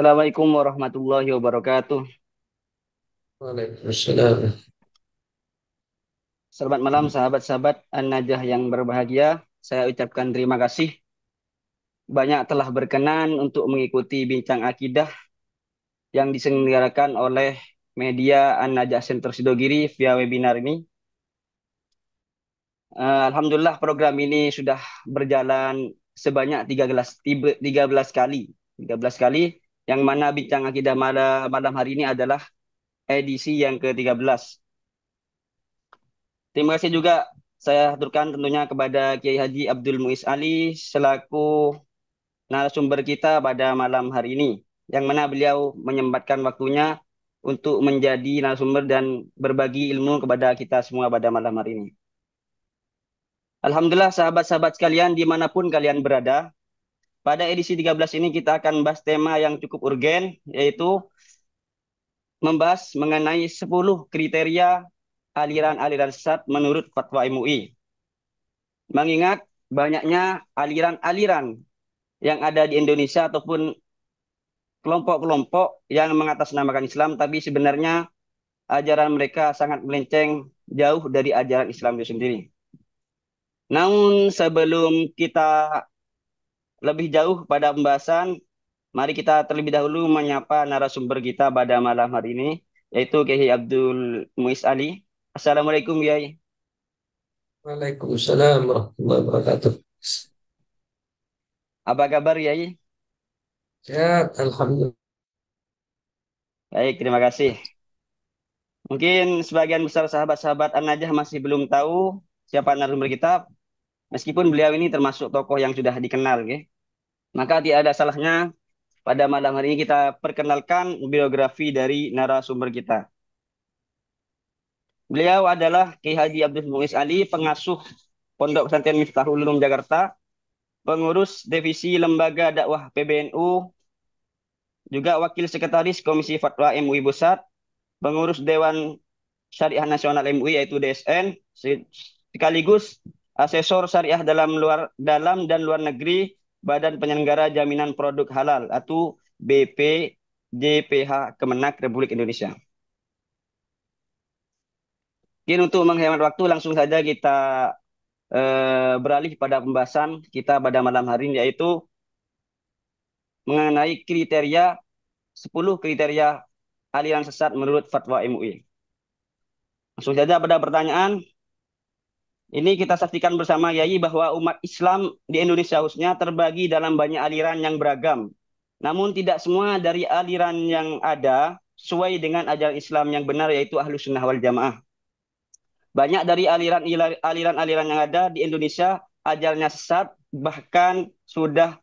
Assalamualaikum warahmatullahi wabarakatuh. Waalaikumsalam. Selamat malam sahabat-sahabat An-Najah yang berbahagia. Saya ucapkan terima kasih banyak telah berkenan untuk mengikuti bincang akidah yang diselenggarakan oleh media An-Najah Center Sidogiri via webinar ini. Alhamdulillah program ini sudah berjalan sebanyak 13 kali. 13 kali yang mana bincang akidah malam hari ini adalah edisi yang ke-13. Terima kasih juga saya aturkan tentunya kepada Kiai Haji Abdul Muiz Ali selaku narasumber kita pada malam hari ini, yang mana beliau menyempatkan waktunya untuk menjadi narasumber dan berbagi ilmu kepada kita semua pada malam hari ini. Alhamdulillah sahabat-sahabat sekalian dimanapun kalian berada, pada edisi 13 ini kita akan bahas tema yang cukup urgen, yaitu membahas mengenai 10 kriteria aliran-aliran sesat menurut fatwa MUI. Mengingat banyaknya aliran-aliran yang ada di Indonesia ataupun kelompok-kelompok yang mengatasnamakan Islam, tapi sebenarnya ajaran mereka sangat melenceng jauh dari ajaran Islam itu sendiri. Namun sebelum kita lebih jauh pada pembahasan, mari kita terlebih dahulu menyapa narasumber kita pada malam hari ini, yaitu Kiai Abdul Muiz Ali. Assalamualaikum, Kiai. Waalaikumsalam warahmatullahi wabarakatuh. Apa kabar, Kiai? Sehat, Alhamdulillah. Baik, terima kasih. Mungkin sebagian besar sahabat-sahabat An-Najah masih belum tahu siapa narasumber kita, meskipun beliau ini termasuk tokoh yang sudah dikenal, ya. Maka tidak ada salahnya pada malam hari ini kita perkenalkan biografi dari narasumber kita. Beliau adalah Kiai Haji Abdul Muiz Ali, pengasuh Pondok Pesantren Miftahul Ulum Jakarta, pengurus divisi Lembaga Dakwah PBNU, juga wakil sekretaris Komisi Fatwa MUI Pusat, pengurus Dewan Syariah Nasional MUI yaitu DSN, sekaligus asesor syariah dalam dan luar negeri Badan Penyelenggara Jaminan Produk Halal atau BPJPH Kemenak Republik Indonesia. Mungkin untuk menghemat waktu langsung saja kita beralih pada pembahasan kita pada malam hari ini, yaitu mengenai 10 kriteria aliran sesat menurut fatwa MUI. Langsung saja pada pertanyaan. Ini kita saksikan bersama Yai bahwa umat Islam di Indonesia khususnya terbagi dalam banyak aliran yang beragam. Namun tidak semua dari aliran yang ada sesuai dengan ajaran Islam yang benar, yaitu Ahlus Sunnah wal Jamaah. Banyak dari aliran-aliran yang ada di Indonesia ajarannya sesat, bahkan sudah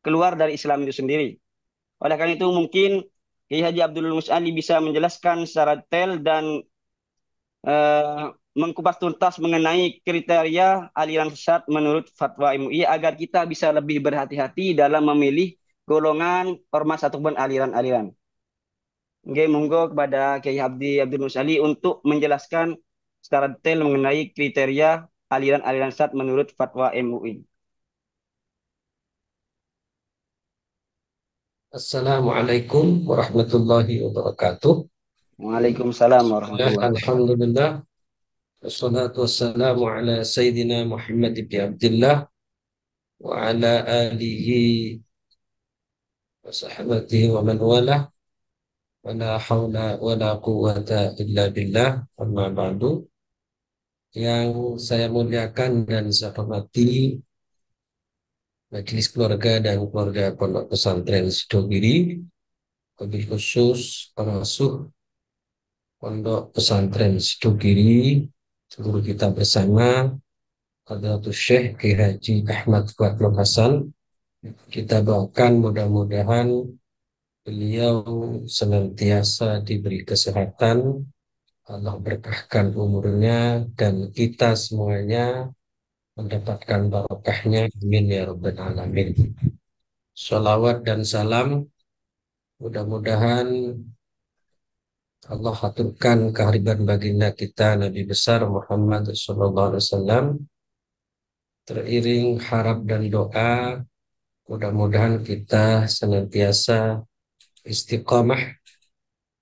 keluar dari Islam itu sendiri. Oleh karena itu mungkin Kiai Haji Abdul Mus'ali bisa menjelaskan secara detail dan eh, mengkupas tuntas mengenai kriteria aliran sesat menurut fatwa MUI agar kita bisa lebih berhati-hati dalam memilih golongan, ormas ataupun aliran-aliran. Oke, monggo kepada Kiai Abdul Musali untuk menjelaskan secara detail mengenai kriteria aliran-aliran sesat menurut fatwa MUI. Assalamualaikum warahmatullahi wabarakatuh. Waalaikumsalam Ya, warahmatullahi wabarakatuh. Alhamdulillah. Wassalatu wassalamu ala Sayyidina Muhammad ibn Abdullah wa ala alihi wa sahabatihi wa man wala wa la hawla wa la quwwata illa billah amma ba'du. Yang saya muliakan dan saya hormati majelis keluarga dan keluarga Pondok Pesantren Sidogiri, lebih khusus pengasuh Pondok Pesantren Sidogiri, seluruh kita bersama, Hadratus Syekh Kiai Haji Ahmad Fuad Nur Hasan. Kita doakan mudah-mudahan beliau senantiasa diberi kesehatan, Allah berkahkan umurnya, dan kita semuanya mendapatkan barokahnya. Amin ya Rabbal Alamin. Salawat dan salam mudah-mudahan Allah aturkan kehadiran baginda kita Nabi besar Muhammad SAW, teriring harap dan doa mudah-mudahan kita senantiasa istiqamah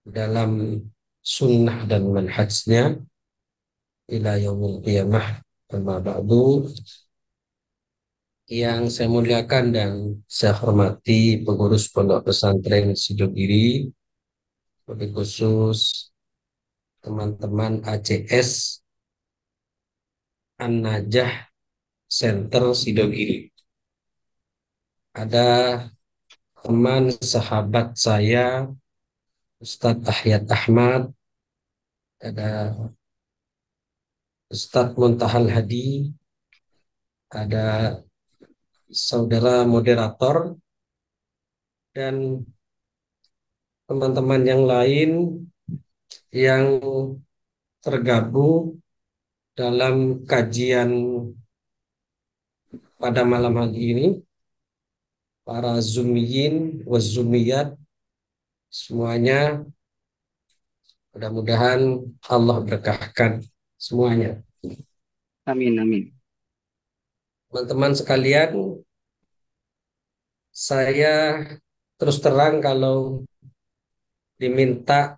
dalam sunnah dan manhajnya ila yaumil qiyamah. Amma ba'du, yang saya muliakan dan saya hormati pengurus Pondok Pesantren Sidogiri, lebih khusus teman-teman ACS An-Najah Center Sidogiri. Ada teman sahabat saya Ustadz Ahyad Ahmad, ada Ustadz Muntahal Hadi, ada saudara moderator, dan teman-teman yang lain yang tergabung dalam kajian pada malam hari ini, para zumiyin wa zumiyat semuanya, mudah-mudahan Allah berkahkan semuanya. Amin, amin. Teman-teman sekalian, saya terus terang kalau diminta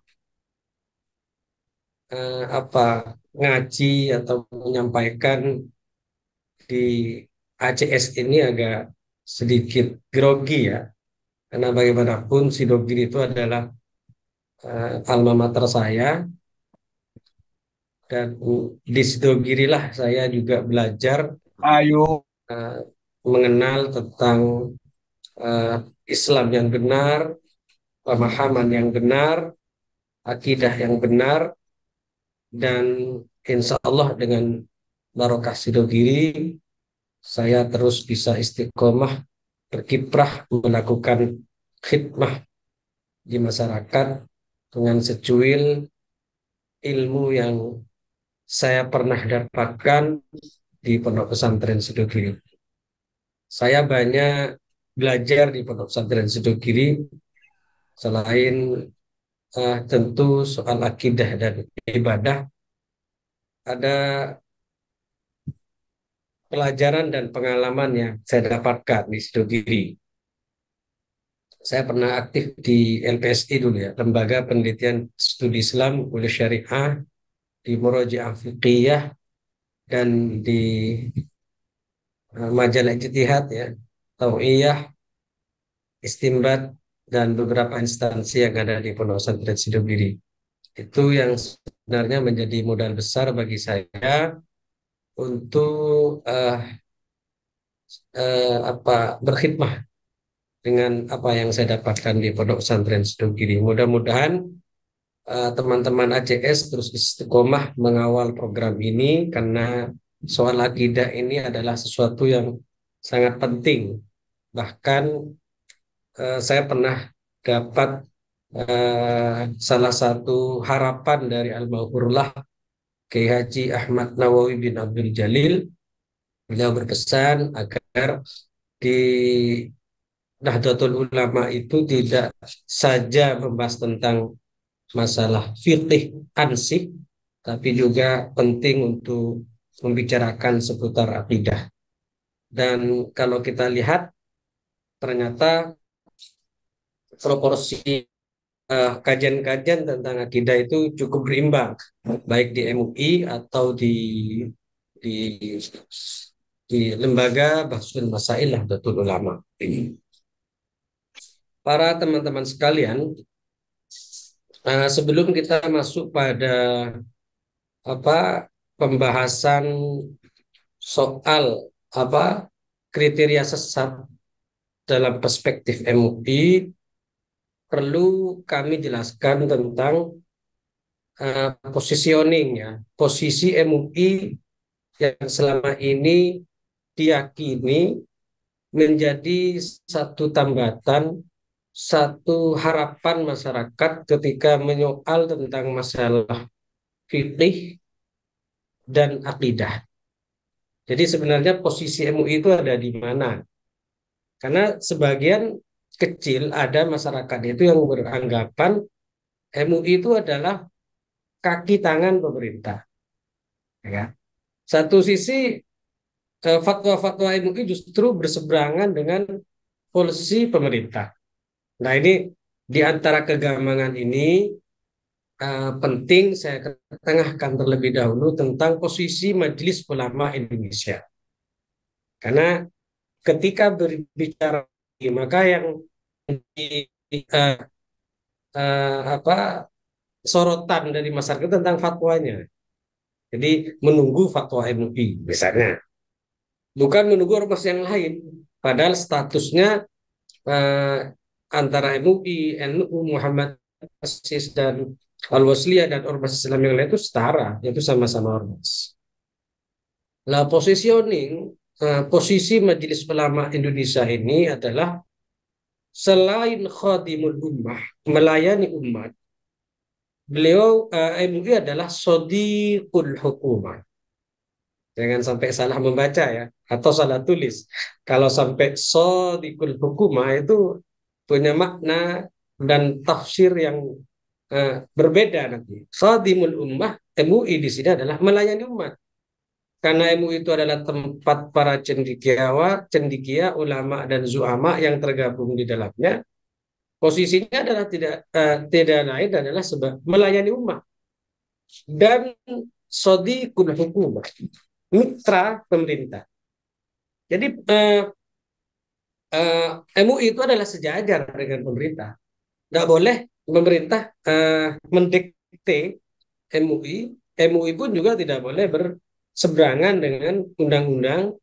apa ngaji atau menyampaikan di ACS ini agak sedikit grogi ya, karena bagaimanapun Sidogiri itu adalah alma mater saya, dan di Sidogirilah saya juga belajar Ayo. eh, mengenal tentang eh, Islam yang benar, pemahaman yang benar, akidah yang benar, dan insya Allah dengan barokah Sidogiri saya terus bisa istiqomah berkiprah melakukan khidmah di masyarakat dengan secuil ilmu yang saya pernah dapatkan di Pondok Pesantren Sidogiri. Saya banyak belajar di Pondok Pesantren Sidogiri selain tentu soal akidah dan ibadah, ada pelajaran dan pengalaman yang saya dapatkan di Sidogiri. Saya pernah aktif di LPSI dulu ya, Lembaga Penelitian Studi Islam Kuliah Syariah, di Murojaah Fiqhiyah, dan di Majalah Ijtihad ya, Tau'iyah, Istimbat, dan beberapa instansi yang ada di Pondok Pesantren Sidogiri. Itu yang sebenarnya menjadi modal besar bagi saya untuk berkhidmah dengan apa yang saya dapatkan di Pondok Pesantren Sidogiri. Mudah-mudahan teman-teman ACS terus istiqomah mengawal program ini, karena soal akidah ini adalah sesuatu yang sangat penting. Bahkan saya pernah dapat salah satu harapan dari Al-Maghfurullah Kiai Haji Ahmad Nawawi bin Abdul Jalil. Beliau berpesan agar di Nahdlatul Ulama itu tidak saja membahas tentang masalah fikih ansih, tapi juga penting untuk membicarakan seputar akidah. Dan kalau kita lihat, ternyata proporsi kajian-kajian tentang akidah itu cukup berimbang, baik di MUI atau di di lembaga Bahsul Masail Nahdlatul Ulama. Para teman-teman sekalian, sebelum kita masuk pada pembahasan soal kriteria sesat dalam perspektif MUI, perlu kami jelaskan tentang positioning ya, posisi MUI yang selama ini diyakini menjadi satu tambatan, satu harapan masyarakat ketika menyoal tentang masalah fikih dan akidah. Jadi sebenarnya posisi MUI itu ada di mana? Karena sebagian kecil ada masyarakat itu yang beranggapan MUI itu adalah kaki tangan pemerintah. Ya. Satu sisi fatwa-fatwa MUI justru berseberangan dengan polisi pemerintah. Nah ini Di antara kegamangan ini penting saya ketengahkan terlebih dahulu tentang posisi Majelis Ulama Indonesia. Karena ketika berbicara maka yang di, eh, apa sorotan dari masyarakat tentang fatwanya. Jadi menunggu fatwa MUI misalnya, bukan menunggu ormas yang lain. Padahal statusnya eh, antara MUI, NU, Muhammad Asis dan Al-Wasliyah dan ormas Islam yang lain itu setara, yaitu sama-sama ormas. Nah, posisi Majelis Ulama Indonesia ini adalah selain khadimul ummah, melayani umat, beliau MUI adalah sodiqul hukumah. Jangan sampai salah membaca ya, atau salah tulis. Kalau sampai sodiqul hukumah itu punya makna dan tafsir yang berbeda nanti. Khadimul ummah, MUI di sini adalah melayani umat. Karena MUI itu adalah tempat para cendekia, ulama dan zuama yang tergabung di dalamnya. Posisinya adalah tidak lain adalah sebab melayani umat dan sodiqul hukumah, mitra pemerintah. Jadi MUI itu adalah sejajar dengan pemerintah. Nggak boleh pemerintah mendikte MUI. MUI pun juga tidak boleh berseberangan dengan undang-undang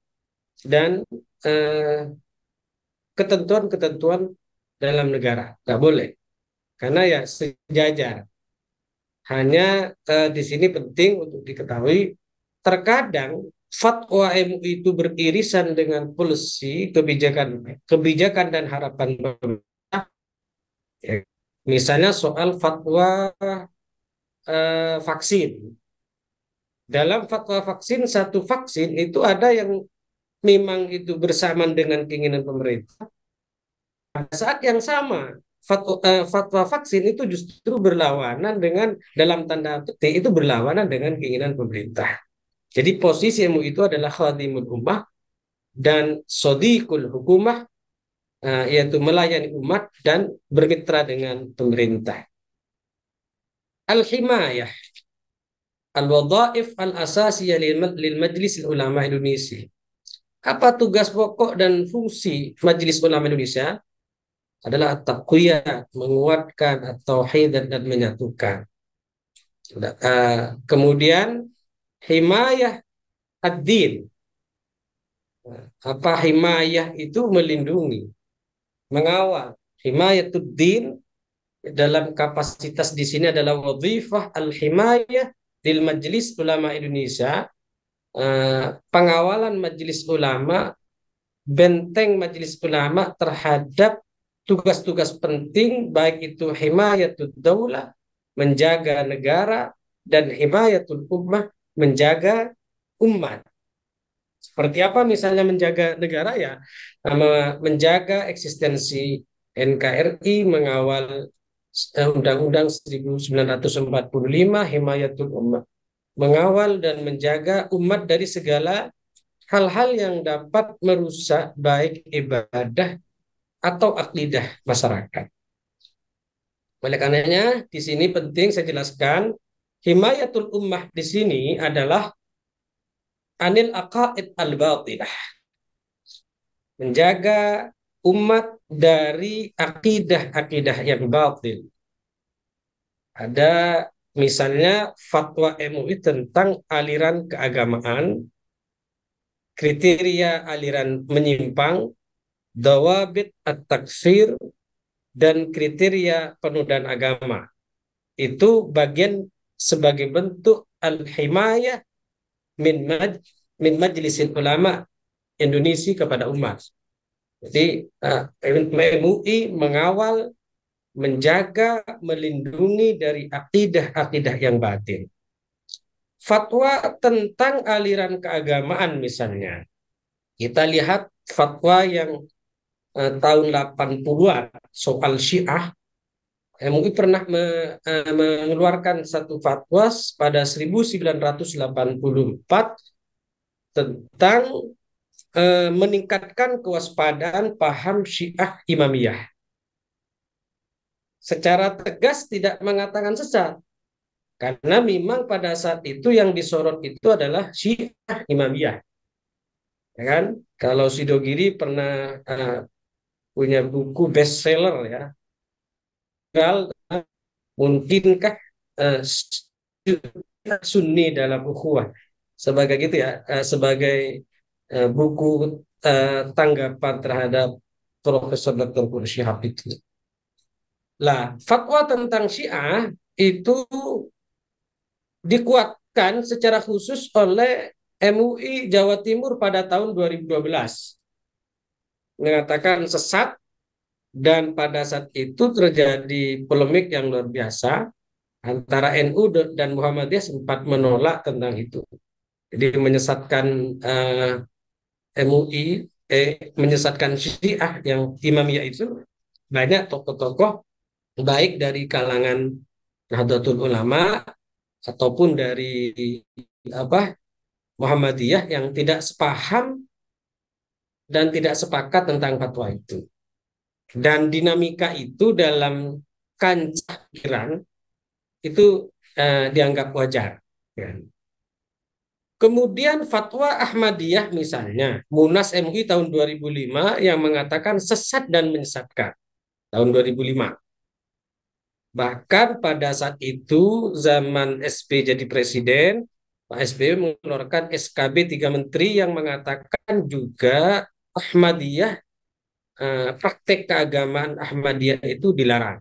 dan eh, ketentuan-ketentuan dalam negara. Nggak boleh. Karena ya sejajar. Hanya di sini penting untuk diketahui, terkadang fatwa MUI itu beririsan dengan polisi kebijakan kebijakan dan harapan pemerintah. Ya. Misalnya soal fatwa vaksin. Dalam fatwa vaksin, satu vaksin itu ada yang memang itu bersamaan dengan keinginan pemerintah. Pada saat yang sama, fatwa vaksin itu justru berlawanan dengan, dalam tanda petik, itu berlawanan dengan keinginan pemerintah. Jadi posisi MUI itu adalah khadimul ummah dan sodiqul hukumah, yaitu melayani umat dan bermitra dengan pemerintah. Al-himayah, al-wadhaif al-asasiyah lil Majlis Ulama Indonesia. Apa tugas pokok dan fungsi Majelis Ulama Indonesia? Adalah taqwiyah, menguatkan tauhid dan menyatukan. Kemudian himayah ad-din. Apa himayah itu? Melindungi, mengawal. Himayatuddin dalam kapasitas di sini adalah wadhifah al-himayah lil Majlis Ulama Indonesia, pengawalan Majelis Ulama, benteng Majelis Ulama terhadap tugas-tugas penting, baik itu himayatul daulah, menjaga negara, dan himayatul ummah, menjaga umat. Seperti apa misalnya menjaga negara ya, menjaga eksistensi NKRI, mengawal Undang-Undang 1945, himayatul ummah, mengawal dan menjaga umat dari segala hal-hal yang dapat merusak baik ibadah atau akidah masyarakat. Oleh karenanya, di sini penting saya jelaskan, himayatul ummah di sini adalah anil aqaid al-batilah, menjaga umat dari akidah-akidah yang batil. Ada misalnya fatwa MUI tentang aliran keagamaan, kriteria aliran menyimpang, dawabit at-takfir, dan kriteria penodaan agama. Itu bagian sebagai bentuk al-himayah min, min majlisil ulama Indonesia kepada umat. Jadi MUI mengawal, menjaga, melindungi dari akidah-akidah yang batin. Fatwa tentang aliran keagamaan misalnya, kita lihat fatwa yang tahun 80-an soal Syiah. MUI pernah mengeluarkan satu fatwa pada 1984 tentang meningkatkan kewaspadaan paham Syiah Imamiyah. secara tegas tidak mengatakan sesat. Karena memang pada saat itu yang disorot itu adalah Syiah Imamiyah. Ya kan? Kalau Sidogiri pernah punya buku bestseller ya, mungkinkah eh, Sunni dalam ukhuwah sebagai gitu ya, sebagai buku tanggapan terhadap Profesor Dr. Quraish Shihab itu. Lah, fatwa tentang Syiah itu dikuatkan secara khusus oleh MUI Jawa Timur pada tahun 2012, mengatakan sesat, dan pada saat itu terjadi polemik yang luar biasa antara NU dan Muhammadiyah, sempat menolak tentang itu. Jadi menyesatkan MUI, menyesatkan Syiah yang Imamiyah itu, banyak tokoh-tokoh baik dari kalangan Nahdlatul Ulama ataupun dari apa Muhammadiyah yang tidak sepaham dan tidak sepakat tentang fatwa itu. Dan dinamika itu dalam kancah pikiran itu dianggap wajar. Ya. Kemudian fatwa Ahmadiyah misalnya, Munas MUI tahun 2005 yang mengatakan sesat dan menyesatkan tahun 2005. Bahkan pada saat itu zaman SBY jadi presiden, Pak SBY mengeluarkan SKB 3 menteri yang mengatakan juga Ahmadiyah, praktek keagamaan Ahmadiyah itu dilarang.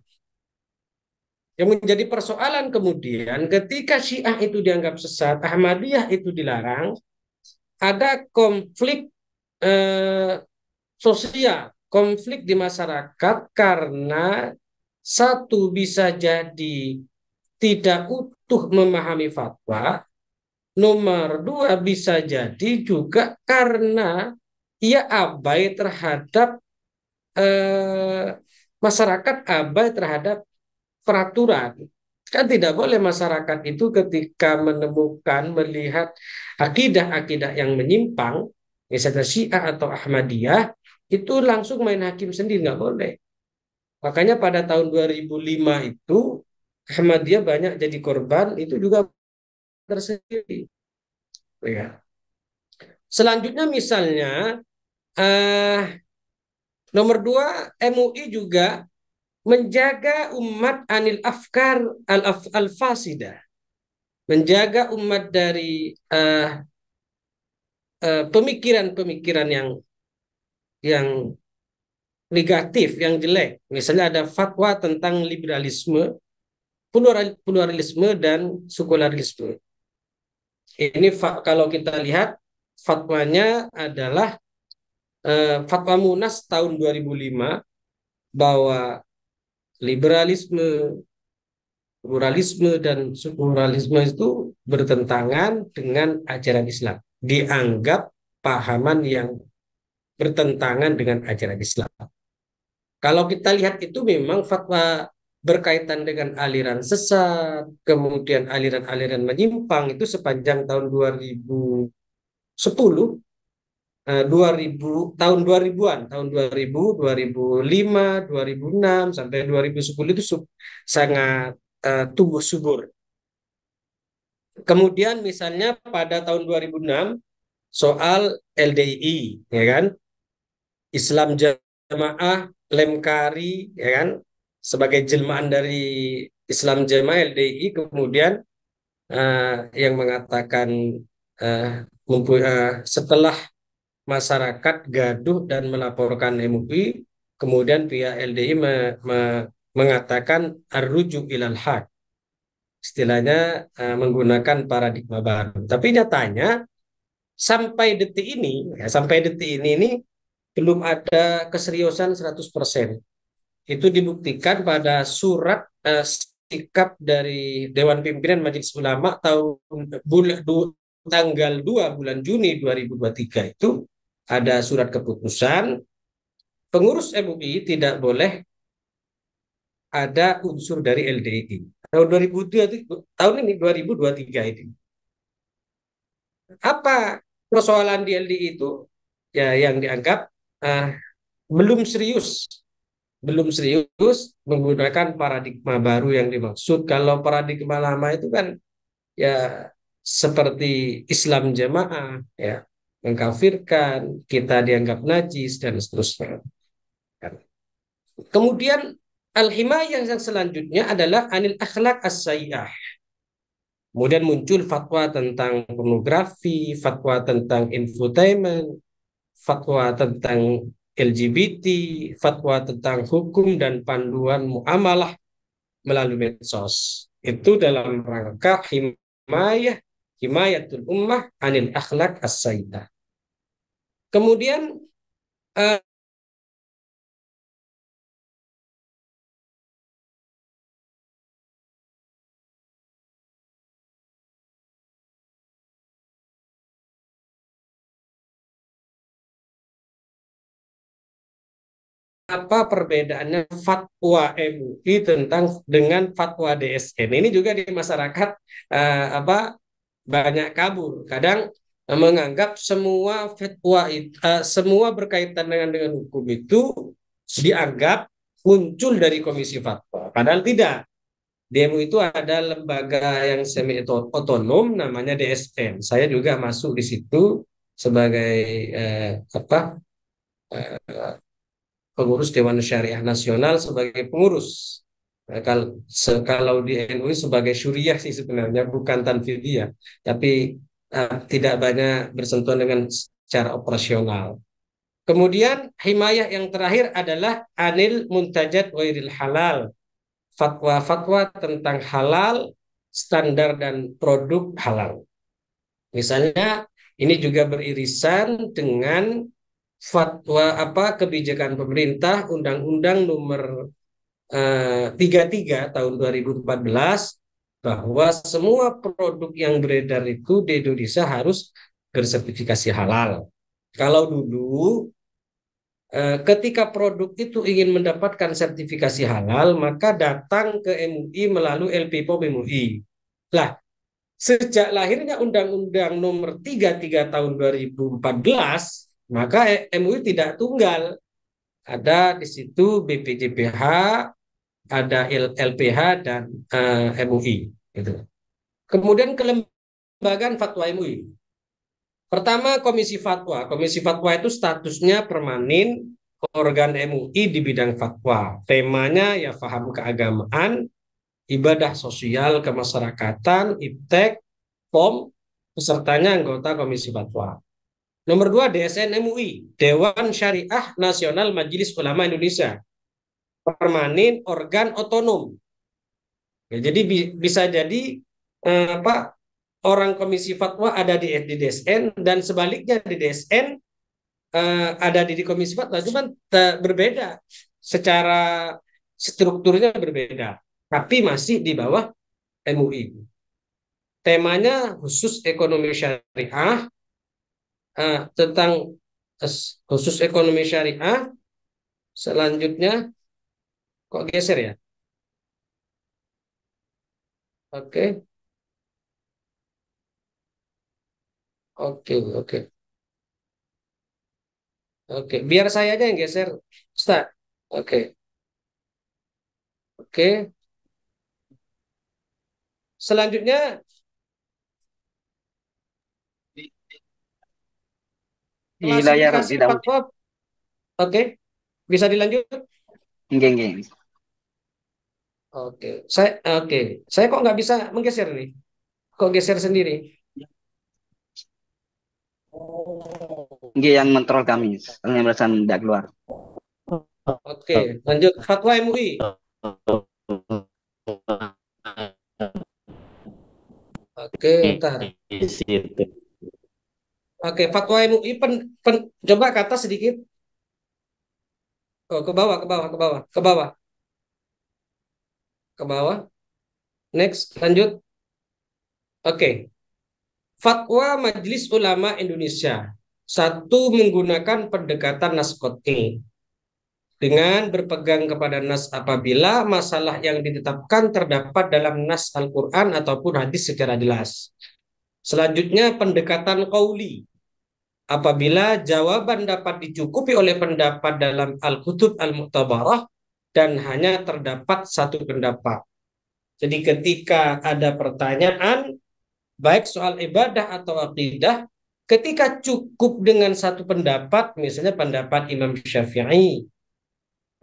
Yang menjadi persoalan kemudian ketika Syiah itu dianggap sesat, Ahmadiyah itu dilarang, ada konflik eh, sosial, konflik di masyarakat karena satu bisa jadi tidak utuh memahami fatwa, nomor dua bisa jadi juga karena ia abai terhadap eh, masyarakat abai terhadap peraturan. Kan tidak boleh masyarakat itu ketika menemukan, melihat akidah-akidah yang menyimpang, misalnya Syiah atau Ahmadiyah, itu langsung main hakim sendiri, nggak boleh. Makanya pada tahun 2005 itu Ahmadiyah banyak jadi korban, itu juga tersendiri. Ya. Selanjutnya misalnya, eh, nomor dua, MUI juga menjaga umat anil afkar al-fasidah, menjaga umat dari pemikiran-pemikiran yang negatif, yang jelek. Misalnya ada fatwa tentang liberalisme, pluralisme dan sekularisme. Ini kalau kita lihat fatwanya adalah fatwa Munas tahun 2005 bahwa liberalisme, pluralisme dan sekularisme itu bertentangan dengan ajaran Islam. Dianggap pahaman yang bertentangan dengan ajaran Islam. Kalau kita lihat itu memang fatwa berkaitan dengan aliran sesat, kemudian aliran-aliran menyimpang itu sepanjang tahun 2010, 2000, tahun 2000-an, tahun 2000, 2005, 2006 sampai 2010 itu sangat tumbuh subur. Kemudian misalnya pada tahun 2006 soal LDII, ya kan? Islam Jamaah Lemkari, ya kan, sebagai jelmaan dari Islam Jamaah LDI, kemudian yang mengatakan setelah masyarakat gaduh dan melaporkan MUI, kemudian pihak LDI mengatakan arruju ilal haq, istilahnya menggunakan paradigma baru. Tapi nyatanya sampai detik ini, ya, sampai detik ini belum ada keseriusan 100%. Itu dibuktikan pada surat sikap dari Dewan Pimpinan Majelis Ulama tanggal 2 bulan Juni 2023 itu ada surat keputusan pengurus MUI tidak boleh ada unsur dari LDI. Tahun 2002, tahun ini 2023 ini. Apa persoalan di LDI itu? Ya yang dianggap uh, belum serius belum serius menggunakan paradigma baru yang dimaksud. Kalau paradigma lama itu kan ya seperti Islam jamaah, ya mengkafirkan, kita dianggap najis dan seterusnya. Kemudian al-himayah yang selanjutnya adalah anil akhlak as-sayyi'ah. Kemudian muncul fatwa tentang pornografi, fatwa tentang infotainment, fatwa tentang LGBT, fatwa tentang hukum dan panduan muamalah melalui medsos. Itu dalam rangka himayah, himayatul ummah anil akhlak as-sayyi'ah. Kemudian eh, apa perbedaannya fatwa MUI tentang dengan fatwa DSN? Ini juga di masyarakat apa banyak kabur. Kadang menganggap semua fatwa semua berkaitan dengan hukum itu dianggap muncul dari komisi fatwa. Padahal tidak. Di MUI itu ada lembaga yang semi otonom namanya DSN. Saya juga masuk di situ sebagai apa pengurus Dewan Syariah Nasional sebagai pengurus. Nah, kalau di NUI sebagai syuriah sih sebenarnya bukan tanfidiyah, tapi tidak banyak bersentuhan dengan secara operasional. Kemudian himayah yang terakhir adalah anil muntajat wairil halal, fatwa-fatwa tentang halal, standar dan produk halal. Misalnya ini juga beririsan dengan fatwa apa kebijakan pemerintah Undang-Undang Nomor 33 tahun 2014 bahwa semua produk yang beredar itu di Indonesia harus bersertifikasi halal. Kalau dulu ketika produk itu ingin mendapatkan sertifikasi halal, maka datang ke MUI melalui LP POM MUI. Lah, sejak lahirnya Undang-Undang Nomor 33 tahun 2014, maka MUI tidak tunggal. Ada di situ BPJPH, ada LPH dan MUI. Gitu. Kemudian kelembagaan fatwa MUI. Pertama, Komisi Fatwa. Komisi Fatwa itu statusnya permanen organ MUI di bidang fatwa. Temanya ya paham keagamaan, ibadah sosial kemasyarakatan, IPTEK, POM, pesertanya anggota Komisi Fatwa. Nomor dua, DSN MUI, Dewan Syariah Nasional Majelis Ulama Indonesia, permanen organ otonom. Ya, jadi bisa jadi apa orang komisi fatwa ada di DSN dan sebaliknya di DSN ada di komisi fatwa, cuman berbeda secara strukturnya berbeda, tapi masih di bawah MUI. Temanya khusus ekonomi syariah tentang khusus ekonomi syariah. Selanjutnya kok geser ya? Oke, oke, oke, oke. Biar saya aja yang geser, Ustaz. Oke, oke. Selanjutnya Di layar di klasifikasi dalam. fatwa. Oke, bisa dilanjut. Nggih, nggih. Oke, saya kok nggak bisa menggeser nih? Kok geser sendiri? Nggih yang mentrol kami. Soalnya belasan tidak keluar. Oke, lanjut. Fatwa MUI. Oke, ntar. Di situ. Oke, fatwa MUI coba ke atas sedikit. Oh, ke bawah, ke bawah, ke bawah, ke bawah, ke bawah. Next, lanjut. Oke. Fatwa Majelis Ulama Indonesia. Satu, menggunakan pendekatan nas qot'i dengan berpegang kepada nas apabila masalah yang ditetapkan terdapat dalam nas Al-Quran ataupun hadis secara jelas. Selanjutnya, pendekatan qauli. Apabila jawaban dapat dicukupi oleh pendapat dalam Al-Kutub Al-Mu'tabarah dan hanya terdapat satu pendapat. Jadi ketika ada pertanyaan, baik soal ibadah atau akidah, ketika cukup dengan satu pendapat, misalnya pendapat Imam Syafi'i,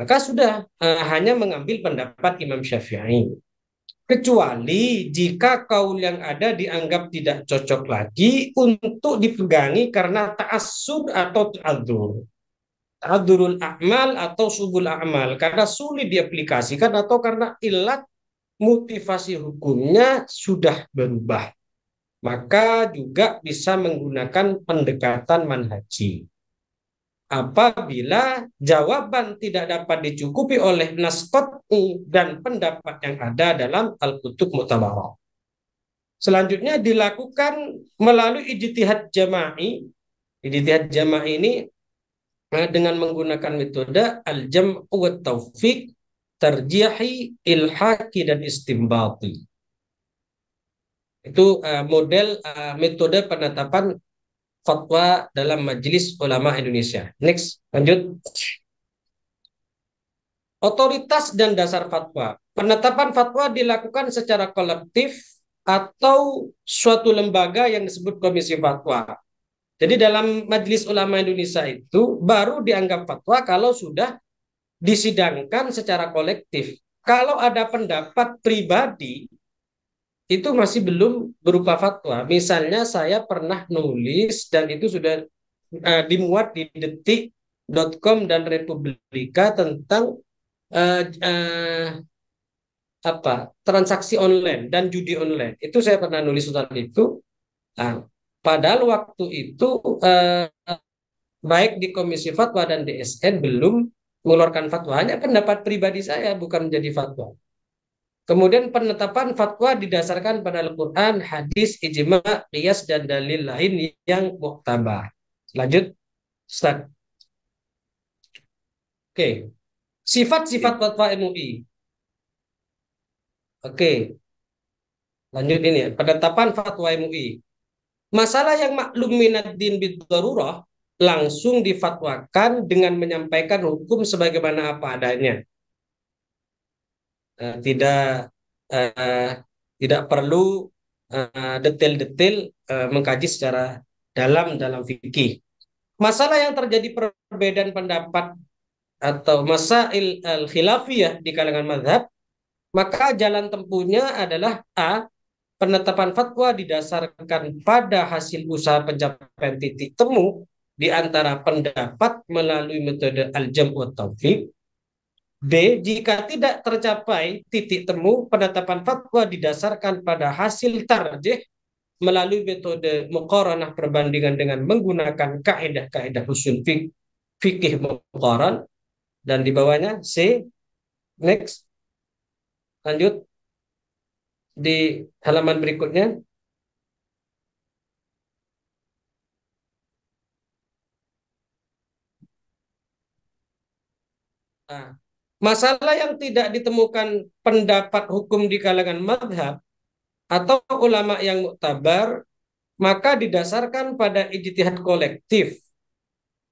maka sudah hanya mengambil pendapat Imam Syafi'i. Kecuali jika kaul yang ada dianggap tidak cocok lagi untuk dipegangi karena ta'assub atau ta'adzur. Ta'adzurul a'mal atau subul a'mal, karena sulit diaplikasikan atau karena ilat motivasi hukumnya sudah berubah. Maka juga bisa menggunakan pendekatan manhaji. Apabila jawaban tidak dapat dicukupi oleh nas qat'i dan pendapat yang ada dalam al-kutub mu'tabarah. Selanjutnya dilakukan melalui ijtihad jama'i. Ijtihad jama'i ini dengan menggunakan metode al-jam' wa taufiq, tarjihi, ilhaqi, dan istimbati. Itu model metode penetapan fatwa dalam Majelis Ulama Indonesia. Next, lanjut. Otoritas dan dasar fatwa. Penetapan fatwa dilakukan secara kolektif atau suatu lembaga yang disebut komisi fatwa. Jadi dalam Majelis Ulama Indonesia itu baru dianggap fatwa kalau sudah disidangkan secara kolektif. Kalau ada pendapat pribadi, itu masih belum berupa fatwa. Misalnya saya pernah nulis dan itu sudah dimuat di detik.com dan Republika tentang uh, uh, transaksi online dan judi online. Itu saya pernah nulis soal itu. Nah, padahal waktu itu baik di Komisi Fatwa dan DSN belum mengeluarkan fatwa. Hanya pendapat pribadi saya, bukan menjadi fatwa. Kemudian penetapan fatwa didasarkan pada Al-Quran, hadis, ijma, qiyas, dan dalil lain yang muktabah. Lanjut, Ustaz. Oke. Sifat-sifat fatwa MUI. Oke. Lanjut ini ya. Penetapan fatwa MUI. Masalah yang maklum minad din bid-darurah langsung difatwakan dengan menyampaikan hukum sebagaimana apa adanya. Tidak uh, tidak perlu detail-detail mengkaji secara dalam fikih. Masalah yang terjadi perbedaan pendapat atau masail al-khilafiyah di kalangan mazhab, maka jalan tempuhnya adalah A. Penetapan fatwa didasarkan pada hasil usaha pencapaian titik temu di antara pendapat melalui metode al-jam' wa taufiq. B. Jika tidak tercapai titik temu, penetapan fatwa didasarkan pada hasil tarjih melalui metode muqaranah perbandingan dengan menggunakan kaidah-kaidah usul fikih muqaran. Dan di bawahnya C. Next. Lanjut di halaman berikutnya. Nah, masalah yang tidak ditemukan pendapat hukum di kalangan madhab atau ulama yang muktabar, maka didasarkan pada ijtihad kolektif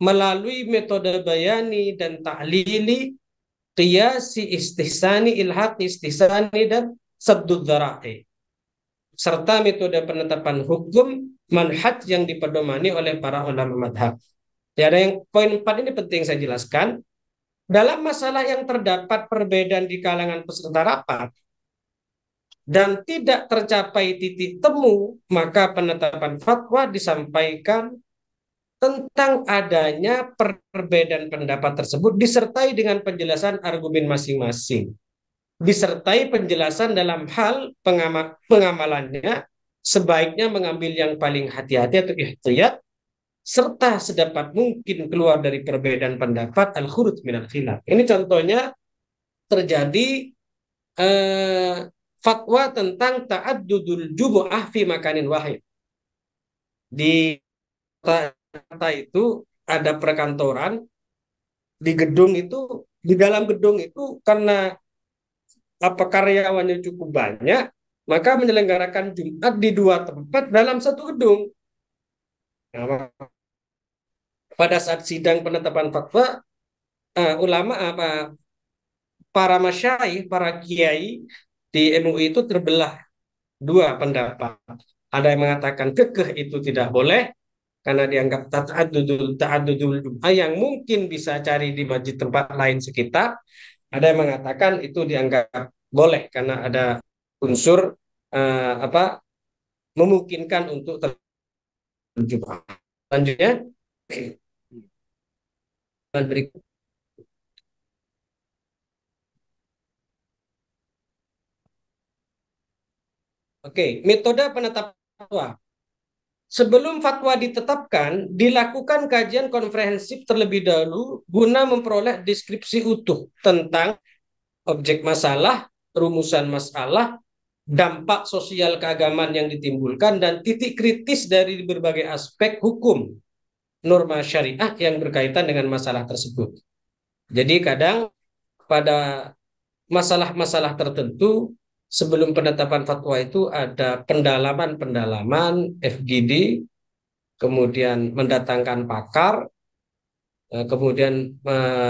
melalui metode bayani dan ta'lili, qiyasi, istihsani, ilhaqi, istihsani, dan saddud dzara'i, serta metode penetapan hukum manhaj yang dipedomani oleh para ulama madhab. Ya, ada yang poin 4 ini penting saya jelaskan. Dalam masalah yang terdapat perbedaan di kalangan peserta rapat dan tidak tercapai titik temu, maka penetapan fatwa disampaikan tentang adanya perbedaan pendapat tersebut disertai dengan penjelasan argumen masing-masing, disertai penjelasan dalam hal pengamalannya, sebaiknya mengambil yang paling hati-hati atau ihtiyat, serta sedapat mungkin keluar dari perbedaan pendapat al-khuruj minal khilaf. Ini contohnya terjadi eh, fatwa tentang ta'addudul jumu'ah fi makanin wahid. Di kota itu ada perkantoran, di gedung itu, di dalam gedung itu karena karyawannya cukup banyak, maka menyelenggarakan Jumat di dua tempat dalam satu gedung. Nah, pada saat sidang penetapan fatwa, ulama para masyaikh, para kiai di MUI itu terbelah dua pendapat. Ada yang mengatakan kekeh itu tidak boleh karena dianggap ta'addudul jum'ah yang mungkin bisa cari di masjid tempat lain sekitar. Ada yang mengatakan itu dianggap boleh karena ada unsur apa memungkinkan untuk terjum'ah. Selanjutnya, berikut. Oke, metode penetapan fatwa. Sebelum fatwa ditetapkan, dilakukan kajian komprehensif terlebih dahulu guna memperoleh deskripsi utuh tentang objek masalah, rumusan masalah, dampak sosial keagamaan yang ditimbulkan, dan titik kritis dari berbagai aspek hukum norma syariah yang berkaitan dengan masalah tersebut. Jadi kadang pada masalah-masalah tertentu sebelum penetapan fatwa itu ada pendalaman-pendalaman FGD, kemudian mendatangkan pakar, kemudian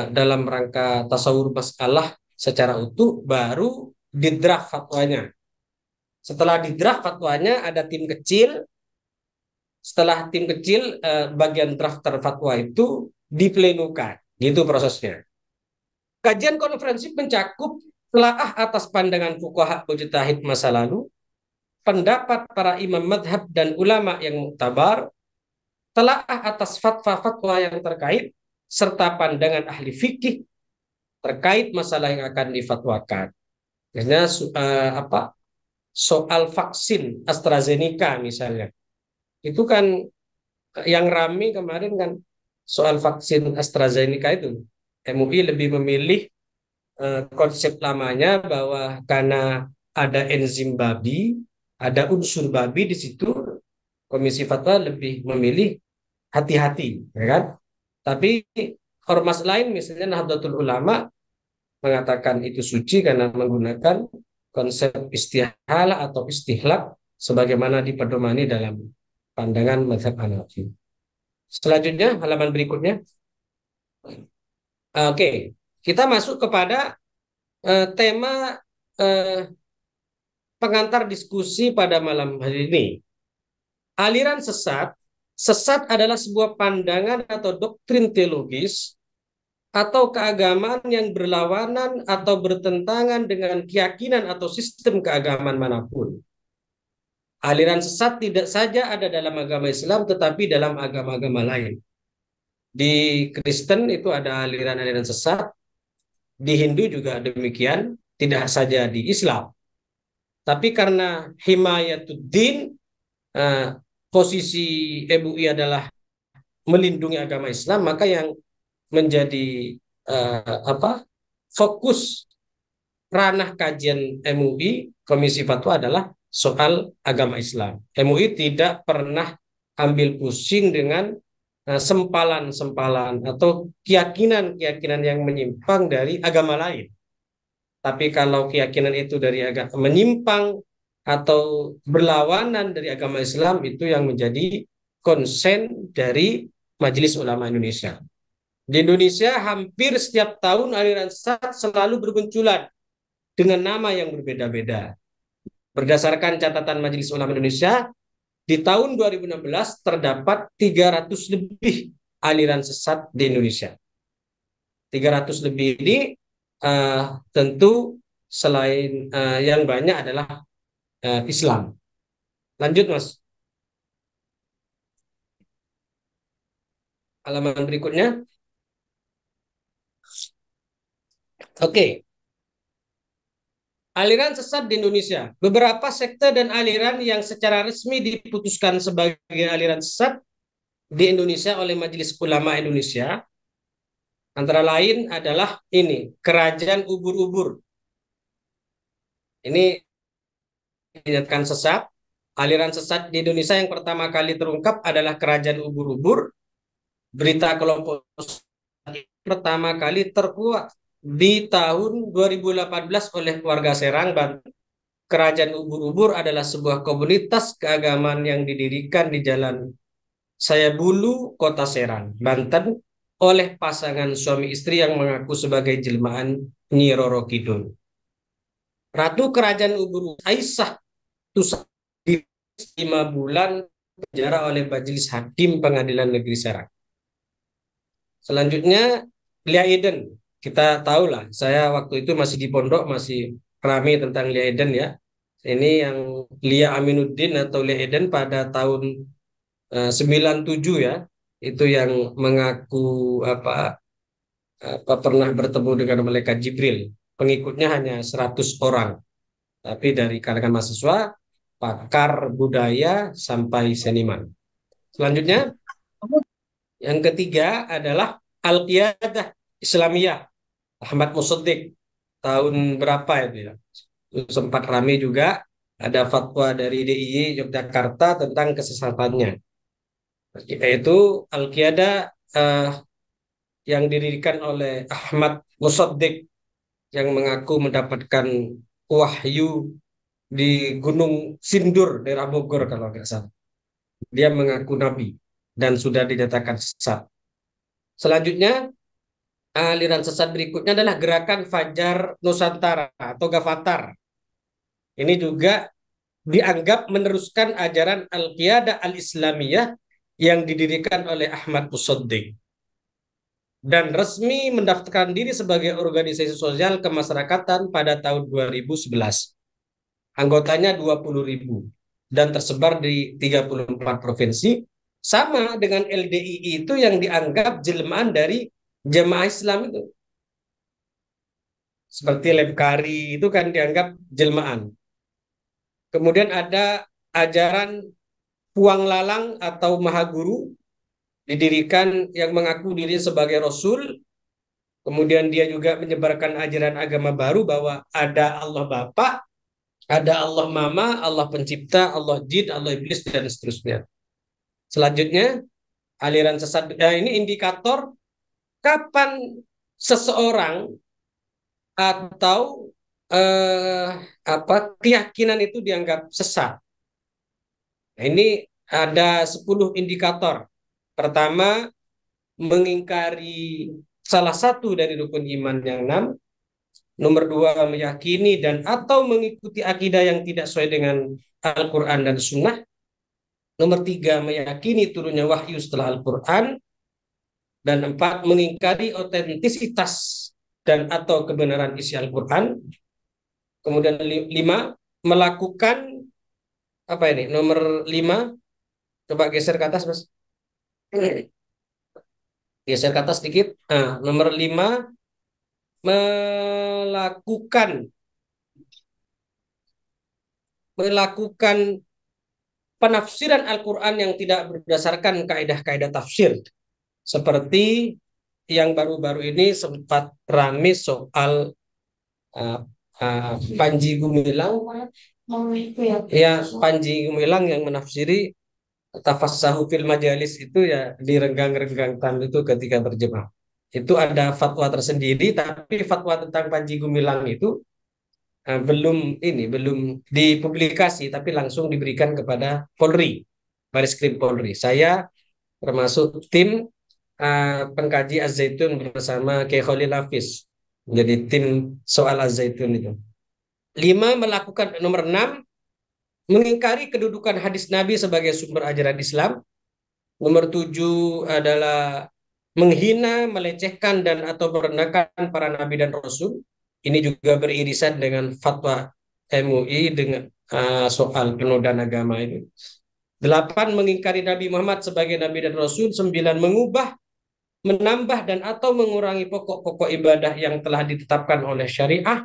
dalam rangka tasawur masalah secara utuh, baru di draft fatwanya. Setelah di draft fatwanya ada tim kecil, setelah tim kecil bagian drafter fatwa itu diplenukan, gitu prosesnya. Kajian konferensi mencakup telaah atas pandangan fuqaha mujtahid masa lalu, pendapat para imam madhab dan ulama yang muktabar, telaah atas fatwa-fatwa yang terkait, serta pandangan ahli fikih terkait masalah yang akan difatwakan. Misalnya soal vaksin AstraZeneca misalnya, itu kan yang rame kemarin kan soal vaksin AstraZeneca itu. MUI lebih memilih konsep lamanya bahwa karena ada enzim babi, ada unsur babi di situ, Komisi Fatwa lebih memilih hati-hati, ya kan? Tapi ormas lain misalnya Nahdlatul Ulama mengatakan itu suci karena menggunakan konsep istihalah atau istihlak sebagaimana dipedomani dalam pandangan mazhab Hanafi. Selanjutnya halaman berikutnya. Oke, kita masuk kepada tema pengantar diskusi pada malam hari ini. Aliran sesat. Sesat adalah sebuah pandangan atau doktrin teologis atau keagamaan yang berlawanan atau bertentangan dengan keyakinan atau sistem keagamaan manapun. Aliran sesat tidak saja ada dalam agama Islam, tetapi dalam agama-agama lain. Di Kristen itu ada aliran-aliran sesat, di Hindu juga demikian, tidak saja di Islam. Tapi karena himayatuddin, posisi MUI adalah melindungi agama Islam, maka yang menjadi fokus ranah kajian MUI Komisi Fatwa adalah soal agama Islam. MUI tidak pernah ambil pusing dengan sempalan-sempalan atau keyakinan-keyakinan yang menyimpang dari agama lain. Tapi kalau keyakinan itu dari agama menyimpang atau berlawanan dari agama Islam, itu yang menjadi konsen dari Majelis Ulama Indonesia. Di Indonesia hampir setiap tahun aliran sesat selalu bermunculan dengan nama yang berbeda-beda. Berdasarkan catatan Majelis Ulama Indonesia, di tahun 2016 terdapat 300 lebih aliran sesat di Indonesia. 300 lebih ini tentu selain yang banyak adalah Islam. Lanjut, Mas. Halaman berikutnya. Oke. Aliran sesat di Indonesia. Beberapa sekte dan aliran yang secara resmi diputuskan sebagai aliran sesat di Indonesia oleh Majelis Ulama Indonesia antara lain adalah ini, Kerajaan Ubur-ubur. Ini dinyatakan sesat. Aliran sesat di Indonesia yang pertama kali terungkap adalah Kerajaan Ubur-ubur. Berita kelompok pertama kali terkuak di tahun 2018 oleh keluarga Serang, Banten. Kerajaan Ubur-ubur adalah sebuah komunitas keagamaan yang didirikan di Jalan Sayabulu, Kota Serang, Banten, oleh pasangan suami istri yang mengaku sebagai jelmaan Nyi Roro Kidul. Ratu Kerajaan Ubud Aisyah Tusa 5 bulan penjara oleh Majelis Hakim Pengadilan Negeri Serang. Selanjutnya, Lia Eden. Kita tahu lah, saya waktu itu masih di pondok, masih ramai tentang Lia Eden ya. Ini yang Lia Aminuddin atau Lia Eden pada tahun 97 ya. Itu yang mengaku apa pernah bertemu dengan malaikat Jibril. Pengikutnya hanya 100 orang. Tapi dari kalangan mahasiswa, pakar budaya sampai seniman. Selanjutnya, yang ketiga adalah Al-Qiyadah Islamiyah Ahmad Musaddiq tahun berapa itu ya? Sempat ramai juga ada fatwa dari DIY Yogyakarta tentang kesesatannya. Yaitu Al-Qiyadah yang didirikan oleh Ahmad Musaddiq yang mengaku mendapatkan wahyu di Gunung Sindur daerah Bogor kalau nggak salah. Dia mengaku nabi dan sudah dinyatakan sesat. Selanjutnya, aliran sesat berikutnya adalah gerakan Fajar Nusantara atau Gavatar. Ini juga dianggap meneruskan ajaran Al-Qiyadah Al-Islamiyah yang didirikan oleh Ahmad Musaddiq dan resmi mendaftarkan diri sebagai organisasi sosial kemasyarakatan pada tahun 2011. Anggotanya 20.000 dan tersebar di 34 provinsi, sama dengan LDII itu yang dianggap jelmaan dari jemaah Islam itu. Seperti Lemkari itu kan dianggap jelmaan. Kemudian ada ajaran Puang Lalang atau Mahaguru, didirikan yang mengaku diri sebagai Rasul. Kemudian dia juga menyebarkan ajaran agama baru bahwa ada Allah Bapa, ada Allah Mama, Allah Pencipta, Allah Jin, Allah Iblis, dan seterusnya. Selanjutnya, aliran sesat. Ini indikator kapan seseorang atau keyakinan itu dianggap sesat. Nah, ini ada 10 indikator. Pertama, mengingkari salah satu dari rukun iman yang 6. Nomor 2, meyakini dan atau mengikuti akidah yang tidak sesuai dengan Al-Quran dan Sunnah. Nomor 3, meyakini turunnya wahyu setelah Al-Quran. Dan 4, mengingkari otentisitas dan atau kebenaran isi Al-Quran. Kemudian 5, melakukan apa ini? Nomor 5, coba geser ke atas, Mas. Geser ke atas sedikit. Nah, nomor 5, melakukan penafsiran Al-Quran yang tidak berdasarkan kaidah-kaidah tafsir. Seperti yang baru-baru ini sempat ramai soal Panji Gumilang. Ya, Panji Gumilang yang menafsiri tafassahu fil majalis itu ya direnggang-renggangkan itu ketika berjemaah. Itu ada fatwa tersendiri, tapi fatwa tentang Panji Gumilang itu belum dipublikasi, tapi langsung diberikan kepada Polri, Bareskrim Polri. Saya termasuk tim pengkaji Az-Zaitun bersama Kiai Khalil Hafiz. Jadi tim soal Az-Zaitun itu. 5, melakukan nomor 6, mengingkari kedudukan hadis Nabi sebagai sumber ajaran Islam. Nomor 7 adalah menghina, melecehkan dan atau merendahkan para nabi dan rasul. Ini juga beririsan dengan fatwa MUI dengan soal penodaan agama ini. 8, mengingkari Nabi Muhammad sebagai nabi dan rasul. 9, mengubah, menambah dan atau mengurangi pokok-pokok ibadah yang telah ditetapkan oleh syariah